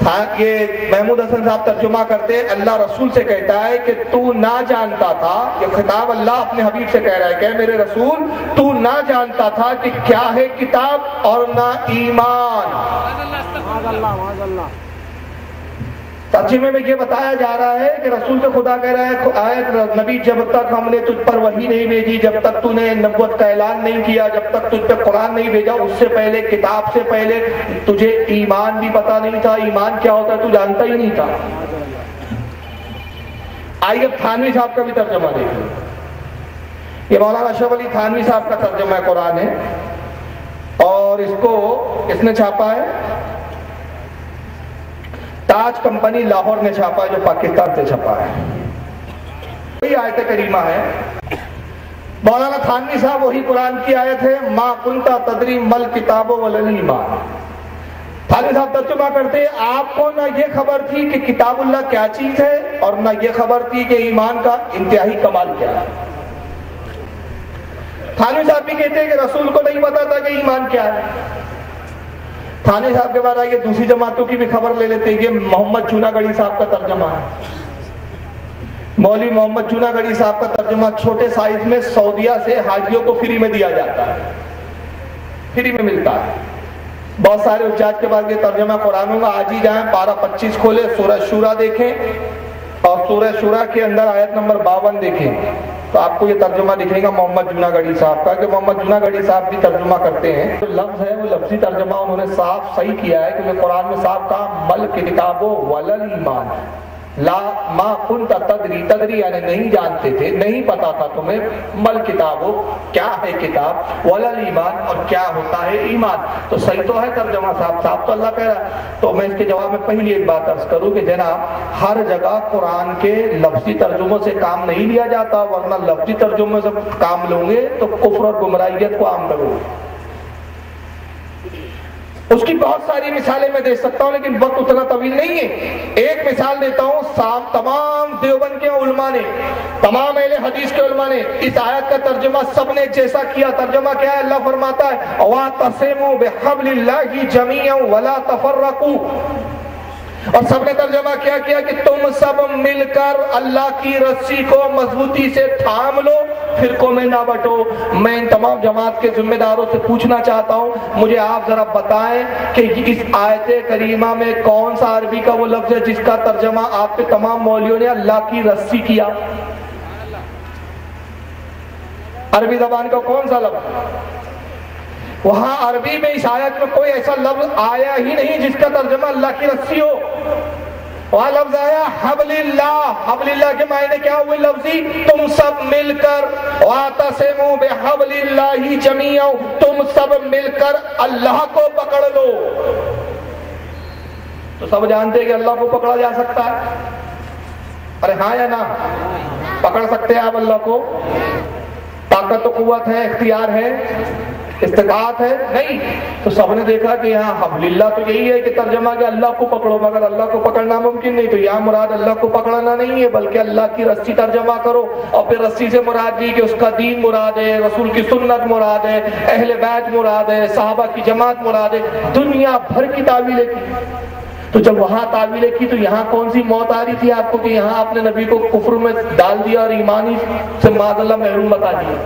Speaker 2: یہ محمود حسن صاحب ترجمہ کرتے ہیں، اللہ رسول سے کہتا ہے کہ تو نہ جانتا تھا، یہ خطاب اللہ اپنے حبیب سے کہہ رہا ہے کہ میرے رسول تو نہ جانتا تھا کہ کیا ہے کتاب اور نہ ایمان۔ ترجمے میں یہ بتایا جا رہا ہے کہ رسول سے خدا کہہ رہا ہے آیت نبی جب تک ہم نے تجھ پر وحی نہیں بھیجی، جب تک تو نے نبوت کا اعلان نہیں کیا، جب تک تجھ پہ قرآن نہیں بھیجا، اس سے پہلے کتاب سے پہلے تجھے ایمان بھی پتا نہیں تھا، ایمان کیا ہوتا ہے تو جانتا ہی نہیں تھا۔ آئیے اب تھانوی صاحب کا بھی ترجمہ دیکھیں، یہ مولانا اشرف علی تھانوی صاحب کا ترجمہ قرآن ہے اور اس کو اس نے چھاپا ہے تاج کمپنی لاہور نے چھاپا ہے، جو پاکستان سے چھپا ہے۔ وہی آیت کریمہ ہے، مولانا تھانوی صاحب وہی قرآن کی آیت ہے، ما کنت تدری مل کتاب ولا الایمان۔ تھانوی صاحب ترجمہ کرتے آپ کو نہ یہ خبر تھی کہ کتاب اللہ کیا چیز ہے اور نہ یہ خبر تھی کہ ایمان کا انتہائی کمال کیا ہے۔ تھانوی صاحب بھی کہتے ہیں کہ رسول کو نہیں پتا تھا کہ ایمان کیا ہے۔ تھانوی صاحب کے بعد آئیے دوسری جماعتوں کی بھی خبر لے لیتے ہیں، یہ محمد چونا گڑھی صاحب کا ترجمہ ہے۔ مولوی محمد چونا گڑھی صاحب کا ترجمہ چھوٹے سائز میں سعودیہ سے حاجیوں کو فری میں دیا جاتا ہے، فری میں ملتا ہے۔ بہت سارے حجاج کے بعد یہ ترجمہ قرآن ہوگا، آج ہی جائیں پارہ 25 کھولے، سورہ شورا دیکھیں اور سورہ شورا کے اندر آیت نمبر 52 دیکھیں تو آپ کو یہ ترجمہ دکھے گا محمد جونا گڑھی صاحب کا، کہ محمد جونا گڑھی صاحب بھی ترجمہ کرتے ہیں۔ جو لفظ ہے وہ لفظی ترجمہ انہوں نے صاف صحیح کیا ہے، کیونکہ قرآن میں صاف کہا مل کتاب ولا الایمان، لا ما کنت تدری، تدری یعنی نہیں جانتے تھے، نہیں پتا تھا تمہیں، مل کتاب کیا ہے کتاب، ولا الایمان اور کیا ہوتا ہے ایمان۔ تو صحیح تو ہے ترجمہ صاحب، صاحب تو اللہ کہہ رہا ہے۔ تو میں اس کے جواب میں پہلی ایک بات عرض کروں کہ جناب ہر جگہ قرآن کے لفظی ترجموں سے کام نہیں لیا جاتا، ورنہ لفظی ترجموں سے کام لوں گے تو کفر اور گمراہیت کو عام کرو گے۔ اس کی بہت ساری مثالیں میں دے سکتا ہوں لیکن وقت اتنا طویل نہیں ہے۔ ایک مثال دیتا ہوں، تمام دیوبند کے علماء نے، تمام اہل حدیث کے علماء نے اس آیت کا ترجمہ سب نے جیسا کیا۔ ترجمہ کیا ہے؟ اللہ فرماتا ہے وَاعْتَصِمُوا بِحَبْلِ اللَّهِ جَمِيعًا وَلَا تَفَرَّقُوا، اور سب نے ترجمہ کیا کہ تم سب مل کر اللہ کی رسی کو مضبوطی سے تھام لو، فرقوں میں نہ بٹو۔ میں ان تمام جماعت کے ذمہ داروں سے پوچھنا چاہتا ہوں، مجھے آپ ذرا بتائیں کہ اس آیت کریمہ میں کون سا عربی کا وہ لفظ ہے جس کا ترجمہ آپ کے تمام مولویوں نے اللہ کی رسی کیا؟ عربی زبان کا کون سا لفظ؟ وہاں عربی میں اس آیت میں کوئی ایسا لفظ آیا ہی نہیں جس کا ترجمہ اللہ کی رسی ہو۔ وہاں لفظ آیا حبل اللہ، حبل اللہ کے معنی کیا ہوئے لفظی؟ تم سب مل کر، وَاعْتَصِمُوا بِحَبْلِ اللَّهِ جَمِيعًا، تم سب مل کر اللہ کو پکڑ لو۔ تو سب جانتے ہیں کہ اللہ کو پکڑا جا سکتا ہے؟ ارے ہاں یا نہ؟ پکڑ سکتے ہیں آپ اللہ کو؟ طاقت و قوت ہے، اختیار ہے، استطاعت ہے؟ نہیں۔ تو سب نے دیکھا کہ یہاں حبل اللہ تو یہی ہے کہ ترجمہ کہ اللہ کو پکڑو، مگر اللہ کو پکڑنا ممکن نہیں، تو یہاں مراد اللہ کو پکڑنا نہیں ہے بلکہ اللہ کی رسی ترجمہ کرو۔ اور پھر رسی سے مراد دی کہ اس کا دین مراد ہے، رسول کی سنت مراد ہے، اہل بیت مراد ہے، صحابہ کی جماعت مراد ہے، دنیا بھر کی تعویلیں کی۔ تو جب وہاں تعویلیں کی تو یہاں کون سی موت آ رہی تھی آپ کو کہ یہاں آپ نے نبی کو کفر میں ڈال دیا اور ایمانی سے معاذ اللہ محروم بتا دیا؟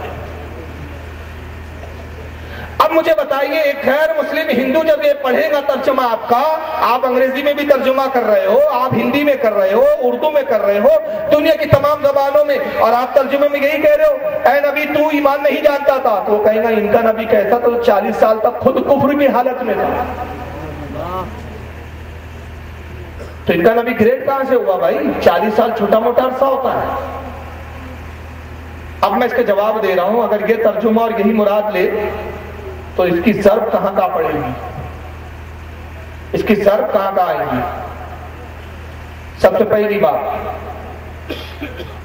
Speaker 2: اب مجھے بتائیے، ایک غیر مسلم ہندو جب یہ پڑھے گا ترجمہ آپ کا، آپ انگریزی میں بھی ترجمہ کر رہے ہو، آپ ہندی میں کر رہے ہو، اردو میں کر رہے ہو، دنیا کی تمام زبانوں میں، اور آپ ترجمے میں یہی کہہ رہے ہو اے نبی تو ایمان نہیں جانتا تھا، تو وہ کہے گا ان کا نبی کیسا تو 40 سال تک خود کفر کی حالت میں تھا۔ تو ان کا نبی گریٹ کہاں سے ہوا بھائی؟ 40 سال چھوٹا موٹا عرصہ ہوتا ہے۔ اب میں اس کا جواب دے رہا ہوں، اگر یہ ترجمہ اور یہی مراد لے تو اس کی ضرب کہاں کہاں پڑے گی؟ اس کی ضرب کہاں کہاں آئے گی؟ سب سے پہلی بات،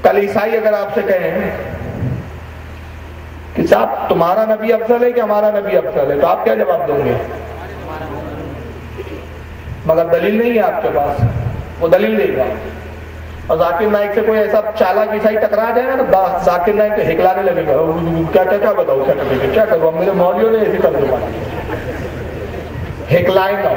Speaker 2: کل عیسائی اگر آپ سے کہیں کہ صاحب تمہارا نبی افضل ہے کہ ہمارا نبی افضل ہے، تو آپ کیا جواب دیں گے؟ مگر دلیل نہیں ہے آپ کے پاس، وہ دلیل دے گا۔ اور ذاکر نائک سے کوئی ایسا چالاک عیسائی ٹکرا جائے گا تو ذاکر نائک کو ہکلانے لگے گا، کیا بتاؤ، کیا کروں، میرے مولویوں نے ایسی ترجمہ ہکلائے گا۔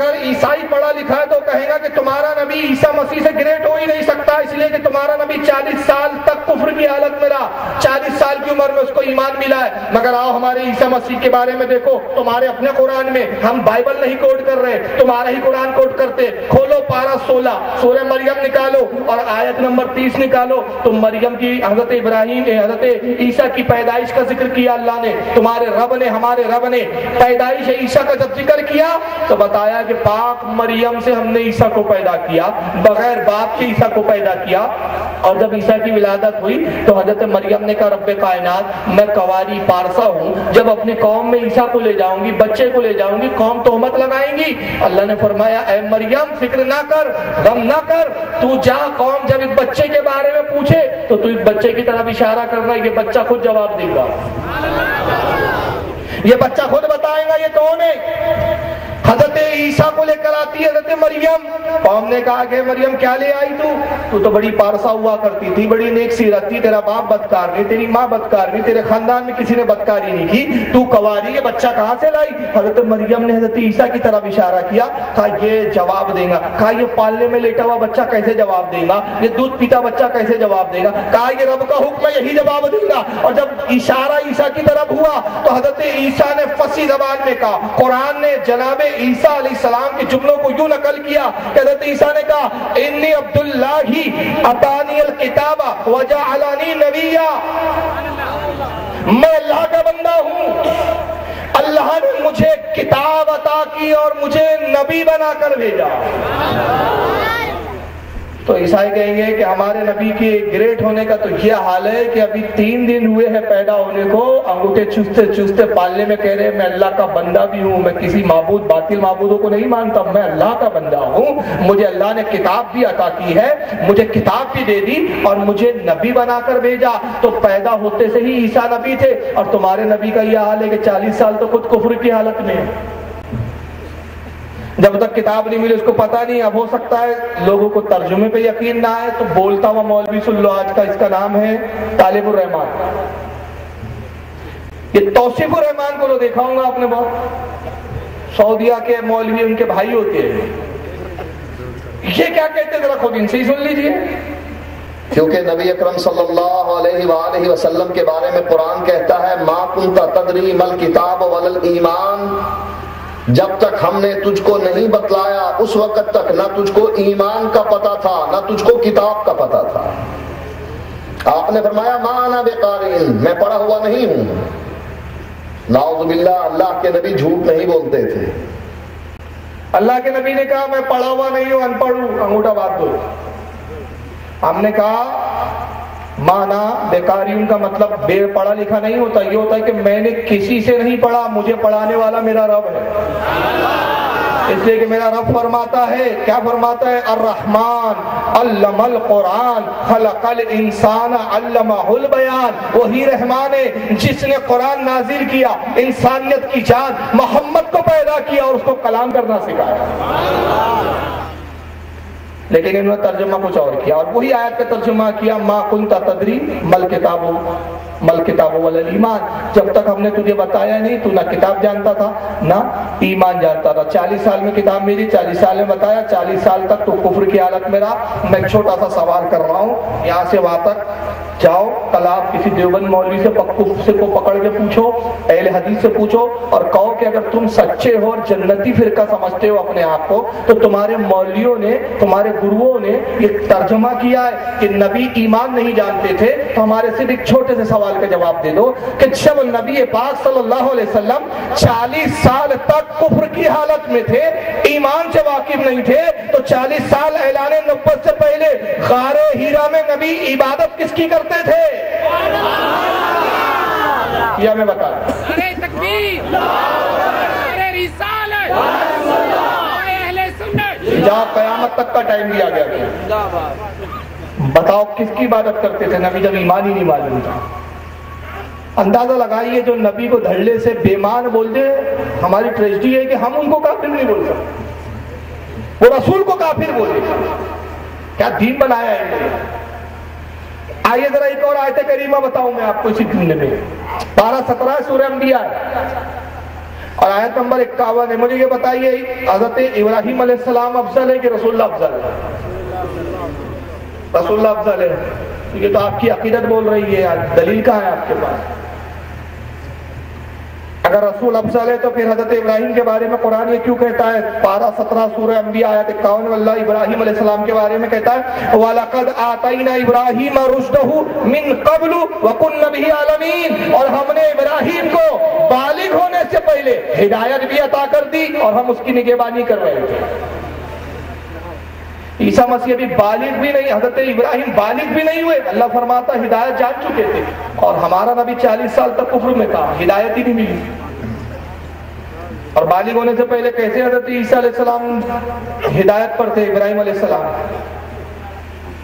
Speaker 2: اگر عیسائی پڑھا لکھا ہے تو کہے گا کہ تمہارا نبی عیسیٰ مسیح سے گریٹ ہو ہی نہیں سکتا، اس لیے کہ تمہارا نبی 40 سال تک کفر کی حالت میں رہا، 40 سال کی عمر میں اس کو ایمان ملا ہے۔ مگر آؤ ہمارے عیسیٰ مسیح کے بارے میں دیکھو، تمہارے اپنے قرآن میں، ہم بائبل نہیں کوٹ کر رہے، تمہارا ہی قرآن کوٹ کرتے۔ کھولو پارہ 16 سورہ مریم نکالو اور آیت نمبر 30 نکالو، تو مریم کی حضرت ابراہیم حضرت عیسیٰ کی پیدائش کا ذکر کیا اللہ نے، تمہارے رب نے، ہمارے رب نے پیدائش عیسیٰ کا جب ذکر کیا تو بتایا کہ پاک مریم سے ہم نے عیسیٰ کو پیدا کیا، بغیر باپ کے عیسیٰ کو پیدا کیا۔ اور جب عیسیٰ کی ولادت ہوئی تو حضرت مریم نے کہا رب کائنات میں کواری پارسا ہوں، جب اپنی قوم میں عیسیٰ کو لے جاؤں گی، بچے کو لے جاؤں گی، قوم تہمت لگائیں گی۔ اللہ نے فرمایا اے مریم فکر نہ کر، غم نہ کر، تو جا، قوم جب اس بچے کے بارے میں پوچھے تو تو اس بچے کی طرف اشارہ کر رہا ہے، یہ بچہ خود جواب دے گا، یہ بچہ خود بتائے گا یہ کون ہے۔ حضرت عیسیٰ کو لے کر آتی ہے حضرت مریم، قوم نے کہا کہ مریم کیا لے آئی تو تو بڑی پارسا ہوا کرتی تھی، بڑی نیک سیرت تھی، تیرا باپ بدکار نہیں، تیری ماں بدکار نہیں، تیرے خاندان میں کسی نے بدکاری نہیں کی، تو کواری، یہ بچہ کہاں سے لائی؟ حضرت مریم نے حضرت عیسیٰ کی طرف اشارہ کیا، کہا یہ جواب دے گا، کہا یہ پالنے میں لیٹا ہوا بچہ کیسے جواب دے گا، یہ دودھ پیتا بچہ کیسے جواب دے گا، کہا یہ رب کا حکم ہے یہی جواب دے گا۔ اور جب اشارہ عیسیٰ کی طرف ہوا تو حضرت عیسیٰ نے فصیح زبان میں کہا، قرآن نے جناب عیسیٰ علیہ السلام کے جملوں کو یوں نقل کیا کہ حضرت عیسیٰ نے کہا انی عبداللہ اتانی الکتاب وجعلنی نبیا، میں اللہ کا بندہ ہوں، اللہ نے مجھے کتاب عطا کی اور مجھے نبی بنا کر بھیجا۔ تو عیسائی کہیں گے کہ ہمارے نبی کے گریٹ ہونے کا تو یہ حال ہے کہ ابھی 3 دن ہوئے ہیں پیدا ہونے کو، انگوٹھے چوستے چوستے پالنے میں کہہ رہے میں اللہ کا بندہ بھی ہوں، میں کسی معبود باطل معبودوں کو نہیں مانتا، میں اللہ کا بندہ ہوں، مجھے اللہ نے کتاب بھی عطا کی ہے، مجھے کتاب بھی دے دی اور مجھے نبی بنا کر بھیجا۔ تو پیدا ہوتے سے ہی عیسیٰ نبی تھے، اور تمہارے نبی کا یہ حال ہے کہ 40 سال تو خود کفر کی حالت میں، جب تک کتاب نہیں ملی اس کو پتہ نہیں۔ اب ہو سکتا ہے لوگوں کو ترجمے پہ یقین نہ آئے تو بولتا ہوا مولوی سن لو، آج کا اس کا نام ہے طالب الرحمان، یہ توصیف الرحمان کو دیکھا ہوں گا آپ نے بہت، سعودیہ کے مولوی ان کے بھائی ہوتے ہیں، یہ کیا کہتے ہیں ذرا خود ان سے ہی سن لیجئے۔
Speaker 3: کیونکہ نبی اکرم صلی اللہ علیہ وآلہ وسلم کے بارے میں قرآن کہتا ہے ما کنت تدری مل کتاب ول ایمان، جب تک ہم نے تجھ کو نہیں بتلایا اس وقت تک نہ تجھ کو ایمان کا پتہ تھا نہ تجھ کو کتاب کا پتہ تھا۔ آپ نے فرمایا ما انا بقارئ، میں پڑھا ہوا نہیں ہوں۔ نعوذ باللہ، اللہ کے نبی جھوٹ نہیں بولتے تھے۔
Speaker 2: اللہ کے نبی نے کہا میں پڑھا ہوا نہیں ہوں، ان پڑھ ہوں، انگوٹھا بات دو۔ ہم نے کہا مانا بیکاریوں کا مطلب بے پڑھا لکھا نہیں ہوتا، یہ ہوتا ہے کہ میں نے کسی سے نہیں پڑھا، مجھے پڑھانے والا میرا رب ہے، اس لیے کہ میرا رب فرماتا ہے، کیا فرماتا ہے؟ الرحمن علم القرآن خلق الانسان علمہ البیان، وہی رحمان ہے جس نے قرآن نازل کیا، انسانیت کی جان محمد کو پیدا کیا اور اس کو کلام کرنا سکھایا۔ لیکن انہوں نے ترجمہ کچھ اور کیا، اور وہی آیت کا ترجمہ کیا ما کنت تدری مل کتاب ولا ایمان، جب تک ہم نے تجھے بتایا نہیں تو نہ کتاب جانتا تھا نہ ایمان جانتا تھا۔ 40 سال میں کتاب ملی، 40 سال میں بتایا، 40 سال تک تو کفر کی حالت میں رہا۔ میں چھوٹا سا سوال کر رہا ہوں، یہاں سے وہاں تک جاؤ، کل آپ کسی دیوبند مولوی سے کو پکڑ کے پوچھو، اہل حدیث سے پوچھو اور کہو کہ اگر تم سچے ہو اور جنتی فرقہ سمجھتے ہو اپنے آپ کو تو تمہارے مولویوں نے، تمہارے گروؤں نے یہ ترجمہ کیا ہے کہ نبی ایمان نہیں جانتے تھے، تو ہمارے صرف ایک چھوٹے سے سوال کا جواب دے دو کہ جب نبی پاک صلی اللہ علیہ وسلم 40 سال تک کفر کی حالت میں تھے، ایمان سے واقف نہیں تھے، تو 40 سال اعلان نبوت سے پہلے غار ہیرا میں نبی عبادت کس کی کرتے تھے؟ یا میں بتا دوں، جہاں قیامت تک کا ٹائم دیا گیا تھا، بتاؤ کس کی عبادت کرتے تھے نبی جب ایمان ہی نہیں معلوم تھا؟ اندازہ لگائیے، جو نبی کو دھڑلے سے بیمان بولتے، ہماری ٹریجڈی ہے کہ ہم ان کو کافر نہیں بول سکتے، وہ رسول کو کافر بولے، کیا دین بنایا ہے انہوں نے؟ آئیے ذرا ایک اور آیت کریمہ بتاؤں میں آپ کو اسی جملے میں، 12-17 سورہ انبیاء، اور آیت نمبر 51 ہے. مجھے یہ بتائیے حضرت ابراہیم علیہ السلام افضل ہے کہ رسول اللہ افضل ہے؟ رسول اللہ افضل ہے. یہ تو آپ کی عقیدت بول رہی ہے, دلیل کہاں ہے آپ کے پاس؟ اگر رسول افضل ہے تو پھر حضرت ابراہیم کے بارے میں قرآن یہ کیوں کہتا ہے؟ پارہ 17 سورہ انبیاء آیت 51 اللہ ابراہیم علیہ السلام کے بارے میں کہتا ہے وَلَقَدْ آتَيْنَا إِبْرَاهِيمَ رُشْدَهُ مِنْ قَبْلُ وَكُنَّا بِهِ عَالِمِينَ. اور ہم نے ابراہیم کو بالغ ہونے سے پہلے ہدایت بھی عطا کر دی اور ہم اس کی نگہبانی کر رہے تھے. عیسیٰ مسیح بھی بالغ بھی نہیں, حضرت ابراہیم بالغ بھی نہیں ہوئے, اللہ فرماتا ہدایت جان چکے تھے. اور ہمارا نبی 40 سال تک کفر میں تھا, ہدایت ہی نہیں ملی. اور بالغ ہونے سے پہلے کیسے حضرت عیسیٰ علیہ السلام ہدایت پر تھے؟ ابراہیم علیہ السلام.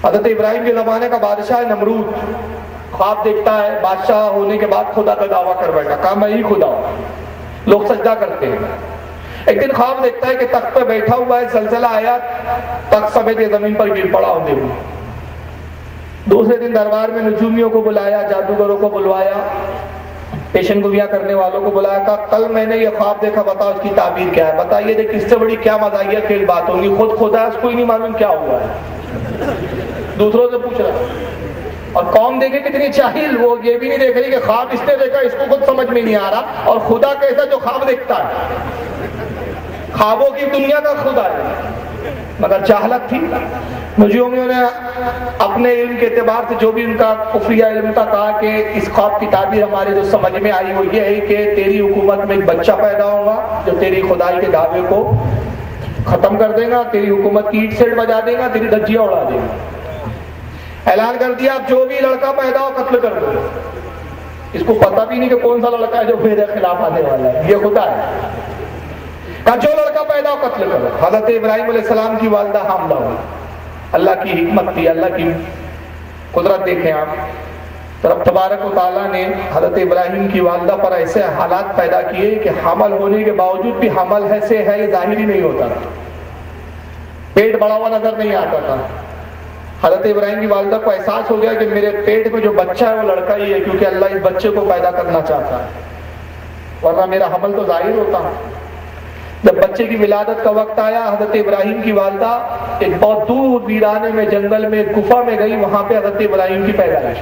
Speaker 2: حضرت ابراہیم کے زمانے کا بادشاہ نمرود خواب دیکھتا ہے, بادشاہ ہونے کے بعد خدا کا دعویٰ کر بیٹھا, کہا میں ہی خدا ہوں. لوگ سجدہ کرتے ہیں. ایک دن خواب دیکھتا ہے کہ تخت پہ بیٹھا ہوا ہے, زلزلہ آیا, تخت سمیت زمین پر گر پڑا ہوتے ہوئے. دوسرے دن دربار میں نجومیوں کو بلایا, جادوگروں کو بلوایا, پیشن گویاں کرنے والوں کو بلایا, کہا کل میں نے یہ خواب دیکھا, بتاؤ اس کی تعبیر کیا ہے؟ بتائیے دیکھ اس سے بڑی کیا مزاحیہ کھیل بات ہوگی, خود خدا ہے اس کو ہی نہیں معلوم کیا ہوا ہے. دوسروں سے پوچھ رہا. اور قوم دیکھے کتنی جاہل, وہ یہ بھی نہیں دیکھ رہی کہ خواب اس نے دیکھا, اس کو خود سمجھ میں نہیں آ رہا. اور خدا کیسا جو خواب دیکھتا ہے, خوابوں کی دنیا کا خدا ہے, مگر جہالت تھی. نجومیوں نے اپنے علم کے اعتبار سے جو بھی ان کا خفیہ علم تھا کہا کہ اس خواب کی تعبیر ہمارے جو سمجھ میں آئی وہ یہ ہے کہ تیری حکومت میں ایک بچہ پیدا ہوگا جو تیری خدائی کے دعوے کو ختم کر دے گا, تیری حکومت کی اینٹ سیٹ بجا دے گا, تیری دھجیاں اڑا دے گا. اعلان کر دیا جو بھی لڑکا پیدا ہو قتل کر دو. اس کو پتہ بھی نہیں کہ کون سا لڑکا ہے جو میرے خلاف آنے والا ہے, یہ خدا ہے. کہا جو لڑکا پیدا ہو قتل کرو. حضرت ابراہیم علیہ السلام کی والدہ حاملہ ہوئی. اللہ کی حکمت تھی, اللہ کی قدرت دیکھیں آپ. رب تبارک و تعالیٰ نے حضرت ابراہیم کی والدہ پر ایسے حالات پیدا کیے کہ حمل ہونے کے باوجود بھی حمل ہے سے ہے یہ ظاہری نہیں ہوتا, پیٹ بڑا ہوا نظر نہیں آتا تھا. حضرت ابراہیم کی والدہ کو احساس ہو گیا کہ میرے پیٹ میں جو بچہ ہے وہ لڑکا ہی ہے, کیونکہ اللہ اس بچے کو پیدا کرنا چاہتا ہے, ورنہ میرا حمل تو ظاہر ہوتا. جب بچے کی ولادت کا وقت آیا, حضرت ابراہیم کی والدہ ایک بہت دور ویرانے میں جنگل میں گفا میں گئی, وہاں پہ حضرت ابراہیم کی پیدائش.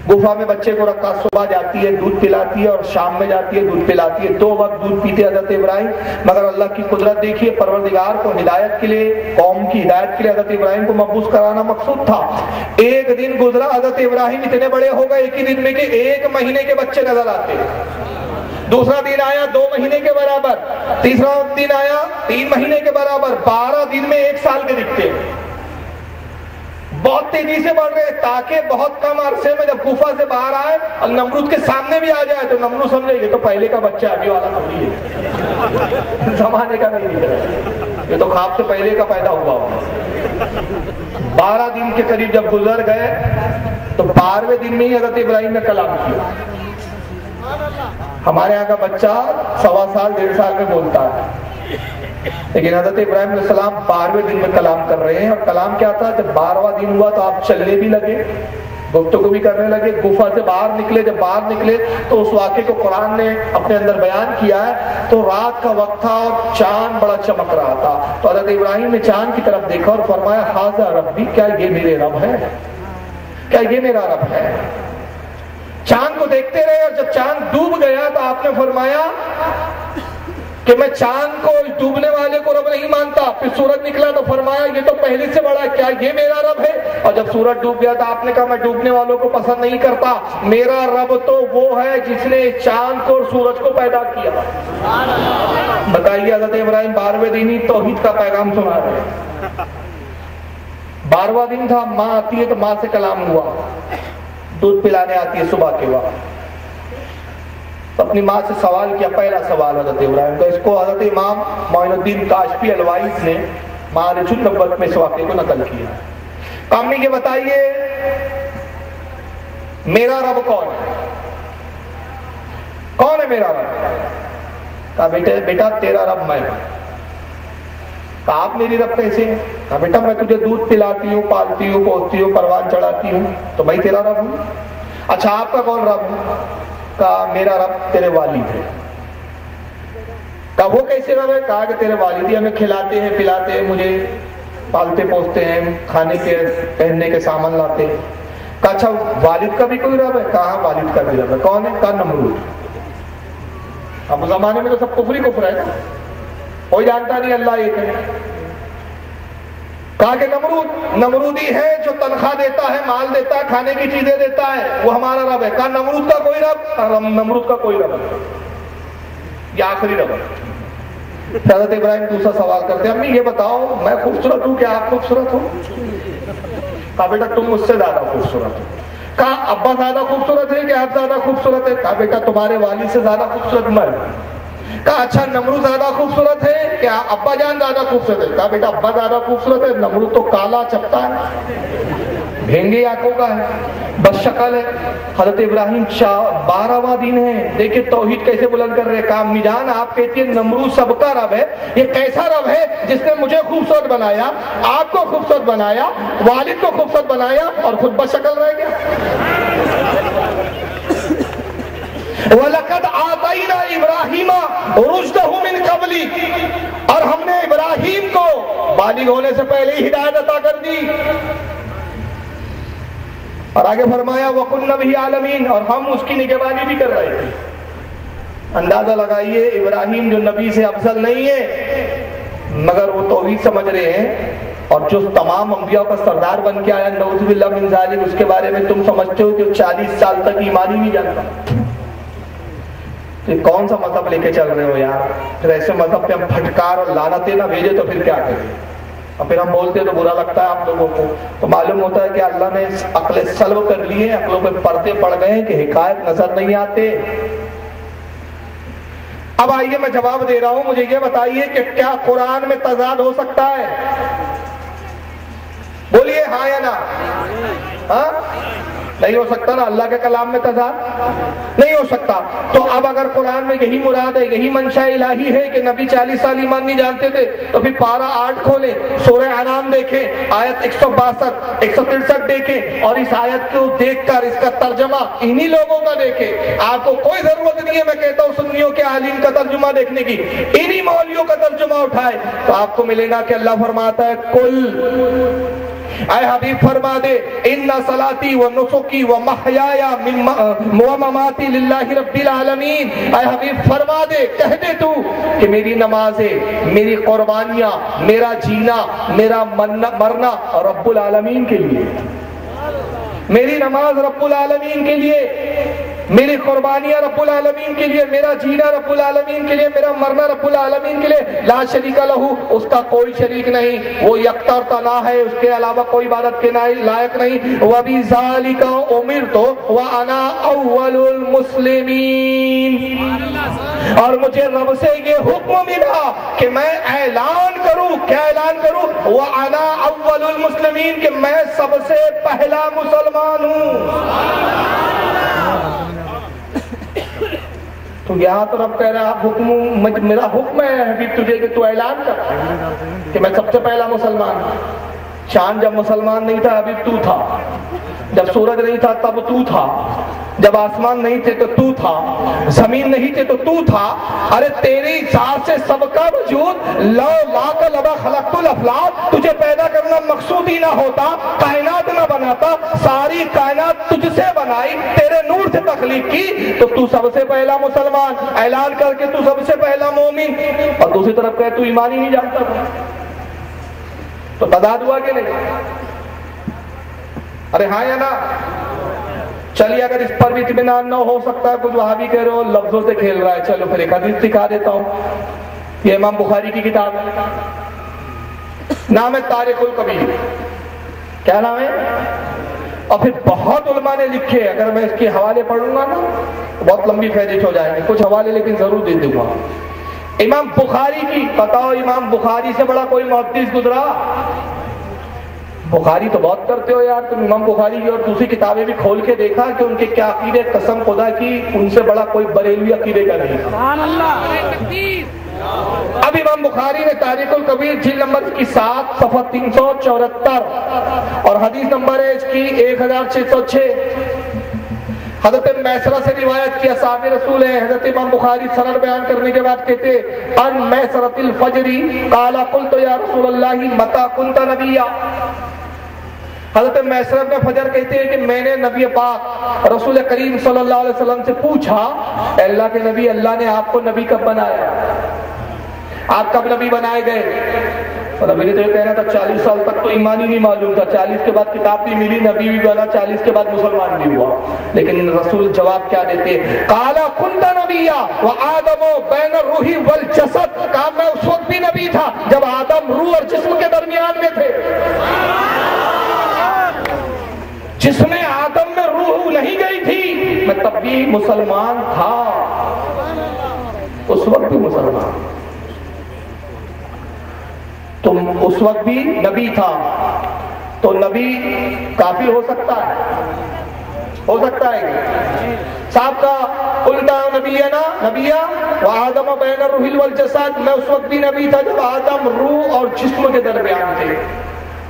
Speaker 2: گفا میں بچے کو رکھا, صبح جاتی ہے دودھ پلاتی ہے اور شام میں جاتی ہے دودھ پلاتی ہے, 2 وقت دودھ پیتے حضرت ابراہیم. مگر اللہ کی قدرت دیکھیے, پروردگار کو ہدایت کے لیے, قوم کی ہدایت کے لیے حضرت ابراہیم کو مبعوث کرانا مقصود تھا. ایک دن گزرا, حضرت ابراہیم اتنے بڑے ہو گئے ایک ہی دن میں کہ 1 مہینے کے بچے نظر آتے. دوسرا دن آیا 2 مہینے کے برابر, تیسرا دن آیا 3 مہینے کے برابر, 12 دن میں 1 سال کے دکھتے. بہت تیزی سے بڑھ رہے, تاکہ بہت کم عرصے میں جب گفا سے باہر آئے اور نمرود کے سامنے بھی آ جائے تو نمرود سمجھے یہ تو پہلے کا بچہ ابھی والا تھوڑی ہے, زمانے کا نہیں ہے, یہ تو خواب سے پہلے کا پیدا ہوا ہوگا. 12 دن کے قریب جب گزر گئے تو 12ویں دن میں ہی حضرت ابراہیم نے کلام کیا. ہمارے یہاں کا بچہ 1.25 سال 1.5 سال میں بولتا ہے, لیکن حضرت ابراہیم علیہ السلام 12ویں دن میں کلام کر رہے ہیں. اور کلام کیا تھا, جب 12واں دن ہوا تو آپ چلنے بھی لگے, گفتگو بھی کرنے لگے, گفا سے باہر نکلے. جب باہر نکلے تو اس واقعے کو قرآن نے اپنے اندر بیان کیا ہے. تو رات کا وقت تھا اور چاند بڑا چمک رہا تھا, تو حضرت ابراہیم نے چاند کی طرف دیکھا اور فرمایا ھذا ربی, کیا یہ میرے رب ہے, کیا یہ میرا رب ہے. چاند کو دیکھتے رہے, اور جب چاند ڈوب گیا تو آپ نے فرمایا کہ میں چاند کو, اس ڈوبنے والے کو رب نہیں مانتا. پھر سورج نکلا تو فرمایا یہ تو پہلے سے بڑا ہے, کیا یہ میرا رب ہے. اور جب سورج ڈوب گیا تو آپ نے کہا میں ڈوبنے والوں کو پسند نہیں کرتا, میرا رب تو وہ ہے جس نے چاند کو اور سورج کو پیدا کیا. بتائیے حضرت ابراہیم 12ویں دن ہی توحید کا پیغام سنا رہے. 12واں دن تھا, ماں آتی ہے تو ماں سے کلام ہوا, دودھ پلانے آتی ہے صبح کے وقت. اپنی ماں سے سوال کیا, پہلا سوال حضرت ابراہیم کا. اس کو حضرت امام معین الدین کاشفی الوائز نے معارج النبوت میں اس واقعے کو نقل کیا. امی یہ بتائیے میرا رب کون ہے, کون ہے میرا رب. کہا بیٹا تیرا رب میں ہوں. کہا آپ میری رب کیسے ہیں. کہا بیٹا میں تجھے دودھ پلاتی ہوں, پالتی ہوں, پوستی ہوں, پروان چڑھاتی ہوں, تو میں تیرا رب ہوں. اچھا آپ کا کون رب ہے. کہا میرا رب تیرے والد ہے. کہا وہ کیسے رب ہے؟ کہا کہ تیرے والد ہی ہمیں کھلاتے ہیں پلاتے ہیں، مجھے پالتے پوستے ہیں، کھانے کے پہننے کے سامان لاتے ہیں۔ کہا اچھا والد کا بھی کوئی رب ہے؟ کہا والد کا بھی رب ہے۔ کون ہے؟ کہا نمرود۔ اب زمانے میں تو سب کفر ہی کفر ہے نا، کوئی جانتا نہیں اللہ ایک ہے۔ کہا کہ نمرودی ہے جو تنخواہ دیتا ہے، مال دیتا ہے، کھانے کی چیزیں دیتا ہے، وہ ہمارا رب ہے۔ کہا نمرود کا کوئی رب؟ نمرود کا کوئی رب ہے، یہ آخری رب ہے۔ حضرت ابراہیم دوسرا سوال کرتے ہیں، امی یہ بتاؤ میں خوبصورت ہوں کیا آپ خوبصورت ہو؟ کہا بیٹا تم مجھ سے زیادہ خوبصورت ہو۔ کہا ابا زیادہ خوبصورت ہے کہ آپ زیادہ خوبصورت ہے؟ کہا بیٹا تمہارے والد سے زیادہ خوبصورت میں۔ کہا اچھا نمرود زیادہ خوبصورت ہے کہ ابا جان زیادہ خوبصورت ہے؟ کہا بیٹا ابا زیادہ خوبصورت ہے، نمرود تو کالا چپٹا ہے، بھینگی آنکھوں کا ہے، بس شکل ہے۔ حضرت ابراہیم 12واں دن ہے، دیکھیں توحید کیسے بلند کر رہے۔ کہا امی جان آپ کہتی ہیں نمرود سب کا رب ہے، یہ کیسا رب ہے جس نے مجھے خوبصورت بنایا، آپ کو خوبصورت بنایا، والد کو خوبصورت بنایا اور خود بس شکل رہ گیا؟ وَلَقَدْ آتَيْنَا إِبْرَاهِيمَ رُشْدَهُ مِنْ قَبْلِ، اور ہم نے ابراہیم کو بالغ ہونے سے پہلے ہی ہدایت عطا کر دی۔ اور آگے فرمایا وَقُلْنَا بِهِ عَالَمِينَ، اور ہم اس کی نگہبانی بھی کر رہے تھے۔ اندازہ لگائیے ابراہیم جو نبی سے افضل نہیں ہے مگر وہ توحید سمجھ رہے ہیں، اور جو تمام انبیاء کا سردار بن کے آیا نعوذ باللہ من ذالک، اس کے بارے میں تم سمجھتے ہو کہ 40 سال تک ایمان ہی نہیں جانتا۔ تو کون سا مذہب لے کے چل رہے ہو یار؟ پھر ایسے مذہب پہ ہم پھٹکار اور لعنتیں نہ بھیجے تو پھر کیا کریں؟ اور پھر ہم بولتے تو برا لگتا ہے آپ لوگوں کو، تو معلوم ہوتا ہے کہ اللہ نے عقل سلب کر لی ہے، عقلوں پہ پردے پڑ گئے ہیں کہ حقائق نظر نہیں آتے۔ اب آئیے میں جواب دے رہا ہوں، مجھے یہ بتائیے کہ کیا قرآن میں تضاد ہو سکتا ہے؟ بولیے ہاں یا نہ؟ ہاں نہیں ہو سکتا نا، اللہ کے کلام میں تضاد نہیں ہو سکتا۔ تو اب اگر قرآن میں یہی مراد ہے، یہی منشاء الہی ہے کہ نبی 40 سال ایمان نہیں جانتے تھے، تو پھر پارہ 8 کھولیں، سورہ انعام دیکھیں، آیت 162 163 دیکھیں، اور اس آیت کو دیکھ کر اس کا ترجمہ انہی لوگوں کا دیکھیں۔ آپ کو کوئی ضرورت نہیں ہے، میں کہتا ہوں سنیوں کے عالم کا ترجمہ دیکھنے کی، انہی مولویوں کا ترجمہ اٹھائے تو آپ کو ملے گا کہ اللہ فرماتا ہے کل، اے حبیب فرما دے ان صلاتی و نسکی و محیایا و مماتی للہ رب العالمین، اے حبیب فرما دے، کہہ دے تو کہ میری نمازیں، میری قربانیاں، میرا جینا، میرا مرنا رب العالمین کے لیے، میری نماز رب العالمین کے لیے، میری قربانیاں رب العالمین کے لیے، میرا جینا رب العالمین کے لیے، میرا مرنا رب العالمین کے لیے، لا شریک لہو، اس کا کوئی شریک نہیں، وہ یکتا اور تنہا ہے، اس کے علاوہ کوئی عبادت کے لائق نہیں۔ وَبِذَالِكَ أُمِرْتُ وَأَنَا أَوَّلُ الْمُسْلِمِينَ، اور مجھے رب سے یہ حکم ملا کہ میں اعلان کروں، کیا اعلان کروں؟ وَأَنَا أَوَّلُ الْمُسْلِمِينَ، کہ میں سب سے پہلا مسلمان ہوں۔ تو یہاں تو رب کہہ رہا ہے حکم، میرا حکم ہے حبیب تجھے کہ تو اعلان کر کہ میں سب سے پہلا مسلمان ہوں۔ چاند جب مسلمان نہیں تھا حبیب تو تھا، جب سورج نہیں تھا تب تو تھا، جب آسمان نہیں تھے تو تو تھا، زمین نہیں تھے تو تو تھا۔ ارے تیری ذات سے سب کا وجود، لو لاک لبا خلقت الافلاک، تجھے پیدا کرنا مقصود ہی نہ ہوتا، کائنات نہ بناتا، ساری کائنات تجھ سے بنائی، تیرے نور سے تخلیق کی، تو سب سے پہلا مسلمان، اعلان کر کے تو سب سے پہلا مومن، اور دوسری طرف کہے تو ایمان ہی نہیں جانتا تھا، تو تضاد ہوا کہ نہیں؟ ارے ہاں یا نا؟ چلیے اگر اس پر بھی اطمینان نہ ہو سکتا ہے، کچھ وہابی کہہ رہے ہو لفظوں سے کھیل رہا ہے، چلو پھر ایک حدیث دکھا دیتا ہوں، یہ امام بخاری کی کتاب ہے، نام ہے تاریخ الکبیر۔ کیا نام ہے؟ اور پھر بہت علماء نے لکھے، اگر میں اس کے حوالے پڑھوں گا نا بہت لمبی فہرست ہو جائیں گے، کچھ حوالے لیکن ضرور دے دوں گا۔ امام بخاری کی، بتاؤ امام بخاری سے بڑا کوئی محدث گزرا؟ بخاری تو بہت کرتے ہو یار تم، امام بخاری کی اور دوسری کتابیں بھی کھول کے دیکھا کہ ان کے کیا عقیدے، قسم خدا کی ان سے بڑا کوئی بریلوی عقیدے کا نہیں۔ سبحان اللہ۔ اب امام بخاری نے تاریخ الکبیر جلد نمبر کی 7 صفحہ 374 اور حدیث نمبر ہے اس کی 1606، حضرت میسرہ سے روایت کیا، صحابی رسول ہے، حضرت امام بخاری سند بیان کرنے کے بعد کہتے ان میسرۃ الفجر قال قلت یا رسول اللہ متى كنت نبیا. حضرت میسرہ ابن فجر کہتے ہیں کہ میں نے نبی پاک رسول کریم صلی اللہ علیہ وسلم سے پوچھا، اللہ کے نبی، اللہ نے آپ کو نبی کب بنایا؟ آپ کب نبی بنائے گئے؟ اور نبی نے تو یہ کہنا تھا 40 سال تک تو ایمان ہی نہیں معلوم تھا، 40 کے بعد کتاب بھی ملی، نبی بھی بنا، 40 کے بعد مسلمان بھی ہوا. لیکن رسول جواب کیا دیتے؟ قال كنت نبیا وآدم بین الروح والجسد. کہا میں اس وقت بھی نبی تھا جب آدم روح اور جسم کے درمیان میں تھے. جس میں آدم میں روح نہیں گئی تھی میں تب بھی مسلمان تھا، اس وقت بھی مسلمان. تم اس وقت بھی نبی تھا، تو نبی کافر ہو سکتا ہے؟ ہو سکتا ہے صاحب کا الٹا نبینا نبیا وآدم بین الروح والجسد. میں اس وقت بھی نبی تھا جب آدم روح اور جسم کے درمیان تھے.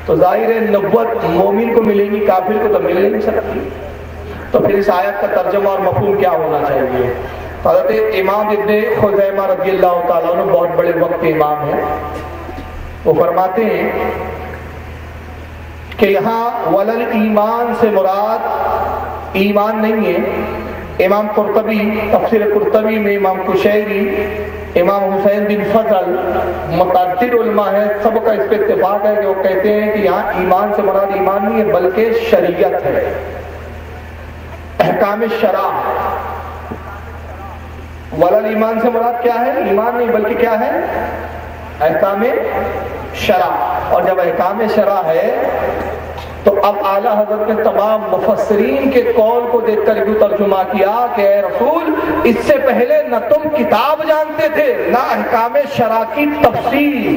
Speaker 2: تو ظاہر ہے نبوت مومن کو ملے گی، کافر کو تو مل نہیں سکتی. تو پھر اس آیت کا ترجمہ اور مفہوم کیا ہونا چاہیے؟ حضرت امام ابن خزیمہ رضی اللہ تعالیٰ عنہ بہت بڑے وقت کے امام ہیں. وہ فرماتے ہیں کہ یہاں ولل ایمان سے مراد ایمان نہیں ہے. امام قرطبی تفسیر قرطبی میں، امام قشیری، امام حسین بن فضل، متعدد علماء ہیں، سب کا اس پہ اتفاق ہے کہ وہ کہتے ہیں کہ یہاں ایمان سے مراد ایمان نہیں ہے بلکہ شریعت ہے، احکام شرع. ولل ایمان سے مراد کیا ہے؟ ایمان نہیں بلکہ کیا ہے؟ احکام شرع. اور جب احکام شرع ہے تو اب اعلیٰ حضرت نے تمام مفسرین کے قول کو دیکھ کر یوں ترجمہ کیا کہ اے رسول، اس سے پہلے نہ تم کتاب جانتے تھے نہ احکام شرع کی تفصیل.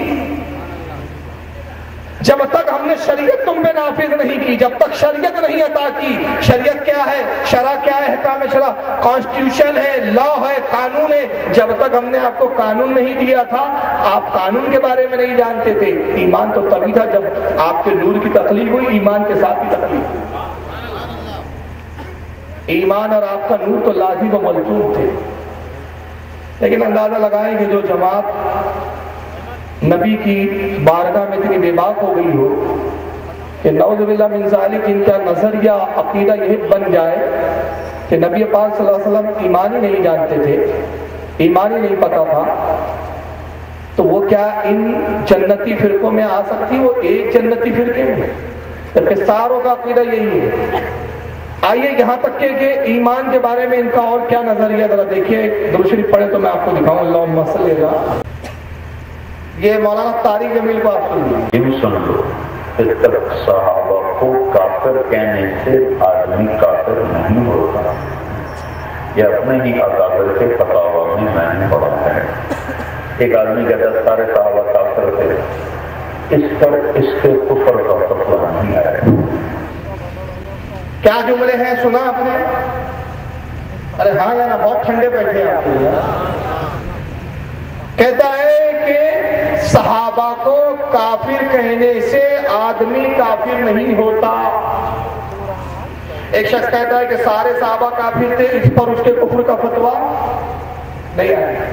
Speaker 2: جب تک ہم نے شریعت تم پہ نافذ نہیں کی، جب تک شریعت نہیں عطا کی. شریعت کیا ہے؟ شرع کیا ہے؟ احکام شرع کانسٹیٹیوشن ہے، لا ہے، قانون ہے. جب تک ہم نے آپ کو قانون نہیں دیا تھا آپ قانون کے بارے میں نہیں جانتے تھے. ایمان تو تبھی تھا جب آپ کے نور کی تخلیق ہوئی، ایمان کے ساتھ ہی تخلیق ہوئی. ایمان اور آپ کا نور تو لازم و ملزوم تھے. لیکن اندازہ لگائیں کہ جو جماعت نبی کی بارگاہ میں اتنی بے باک ہو گئی ہو کہ نعوذ باللہ من ذالک ان کا نظریہ عقیدہ یہ بن جائے کہ نبی پاک صلی اللہ علیہ وسلم ایمان ہی نہیں جانتے تھے، ایمان ہی نہیں پتا تھا، تو وہ کیا ان جنتی فرقوں میں آ سکتی؟ وہ ایک جنتی فرقے میں، جبکہ ساروں کا عقیدہ یہی ہے. آئیے یہاں تک کہ ایمان کے بارے میں ان کا اور کیا نظریہ، ذرا دیکھیے. درود شریف پڑھے تو میں آپ کو دکھاؤں. اللہم صلی اللہ. یہ مولانا طارق جمیل کو آپ سن
Speaker 4: یوں سن لو، اس طرح صحابہ کو کافر کہنے سے آدمی کافر نہیں ہوتا. یہ اپنے ہی اکابر کے فتاوی میں نے پڑھا ہے. ایک آدمی کہتا ہے سارے صحابہ کافر تھے، اس پر اس کے کفر کا فتویٰ نہیں آیا.
Speaker 2: کیا جملے ہیں سنا آپ نے؟ ارے ہاں یا نا، بہت ٹھنڈے بیٹھے آپ. کہتا ہے کہ صحابہ کو کافر کہنے سے آدمی کافر نہیں ہوتا. ایک شخص کہتا ہے کہ سارے صحابہ کافر تھے، اس پر اس کے کفر کا فتویٰ نہیں آیا.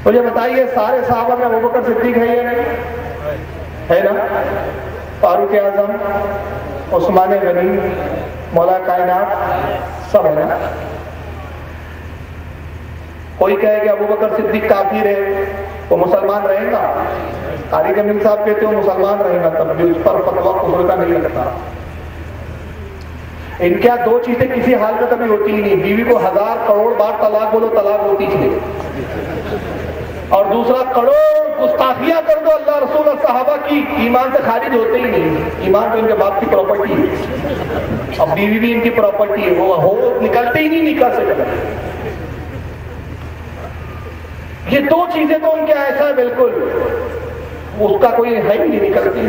Speaker 2: مجھے بتائیے سارے صحابہ میں ابوبکر صدیق ہے یا نہیں؟ ہے نا؟ فاروق اعظم، عثمان غنی، مولا کائنات، سب ہے نا؟ کوئی کہے کہ ابوبکر صدیق کافر ہے، وہ مسلمان رہے گا؟ قاری جمیل صاحب کہتے ہیں وہ مسلمان رہے گا، تب بھی اس پر فتویٰ کفر کا نہیں لگتا. ان کیا دو چیزیں کسی حال میں کبھی ہوتی ہی نہیں. بیوی کو 1000 کروڑ بار طلاق بولو، طلاق ہوتی ہی نہیں. اور دوسرا کروڑ گستاخیاں کر دو اللہ رسول اور صحابہ کی، ایمان سے خارج ہوتے ہی نہیں. ایمان تو ان کے باپ کی پراپرٹی ہے، اب بیوی بھی ان کی پراپرٹی ہے، وہ ہو نکلتے ہی نہیں نکاح سے. یہ دو چیزیں تو ان کے ایسا ہے بالکل اس کا کوئی ہے ہی نہیں، نکلتی.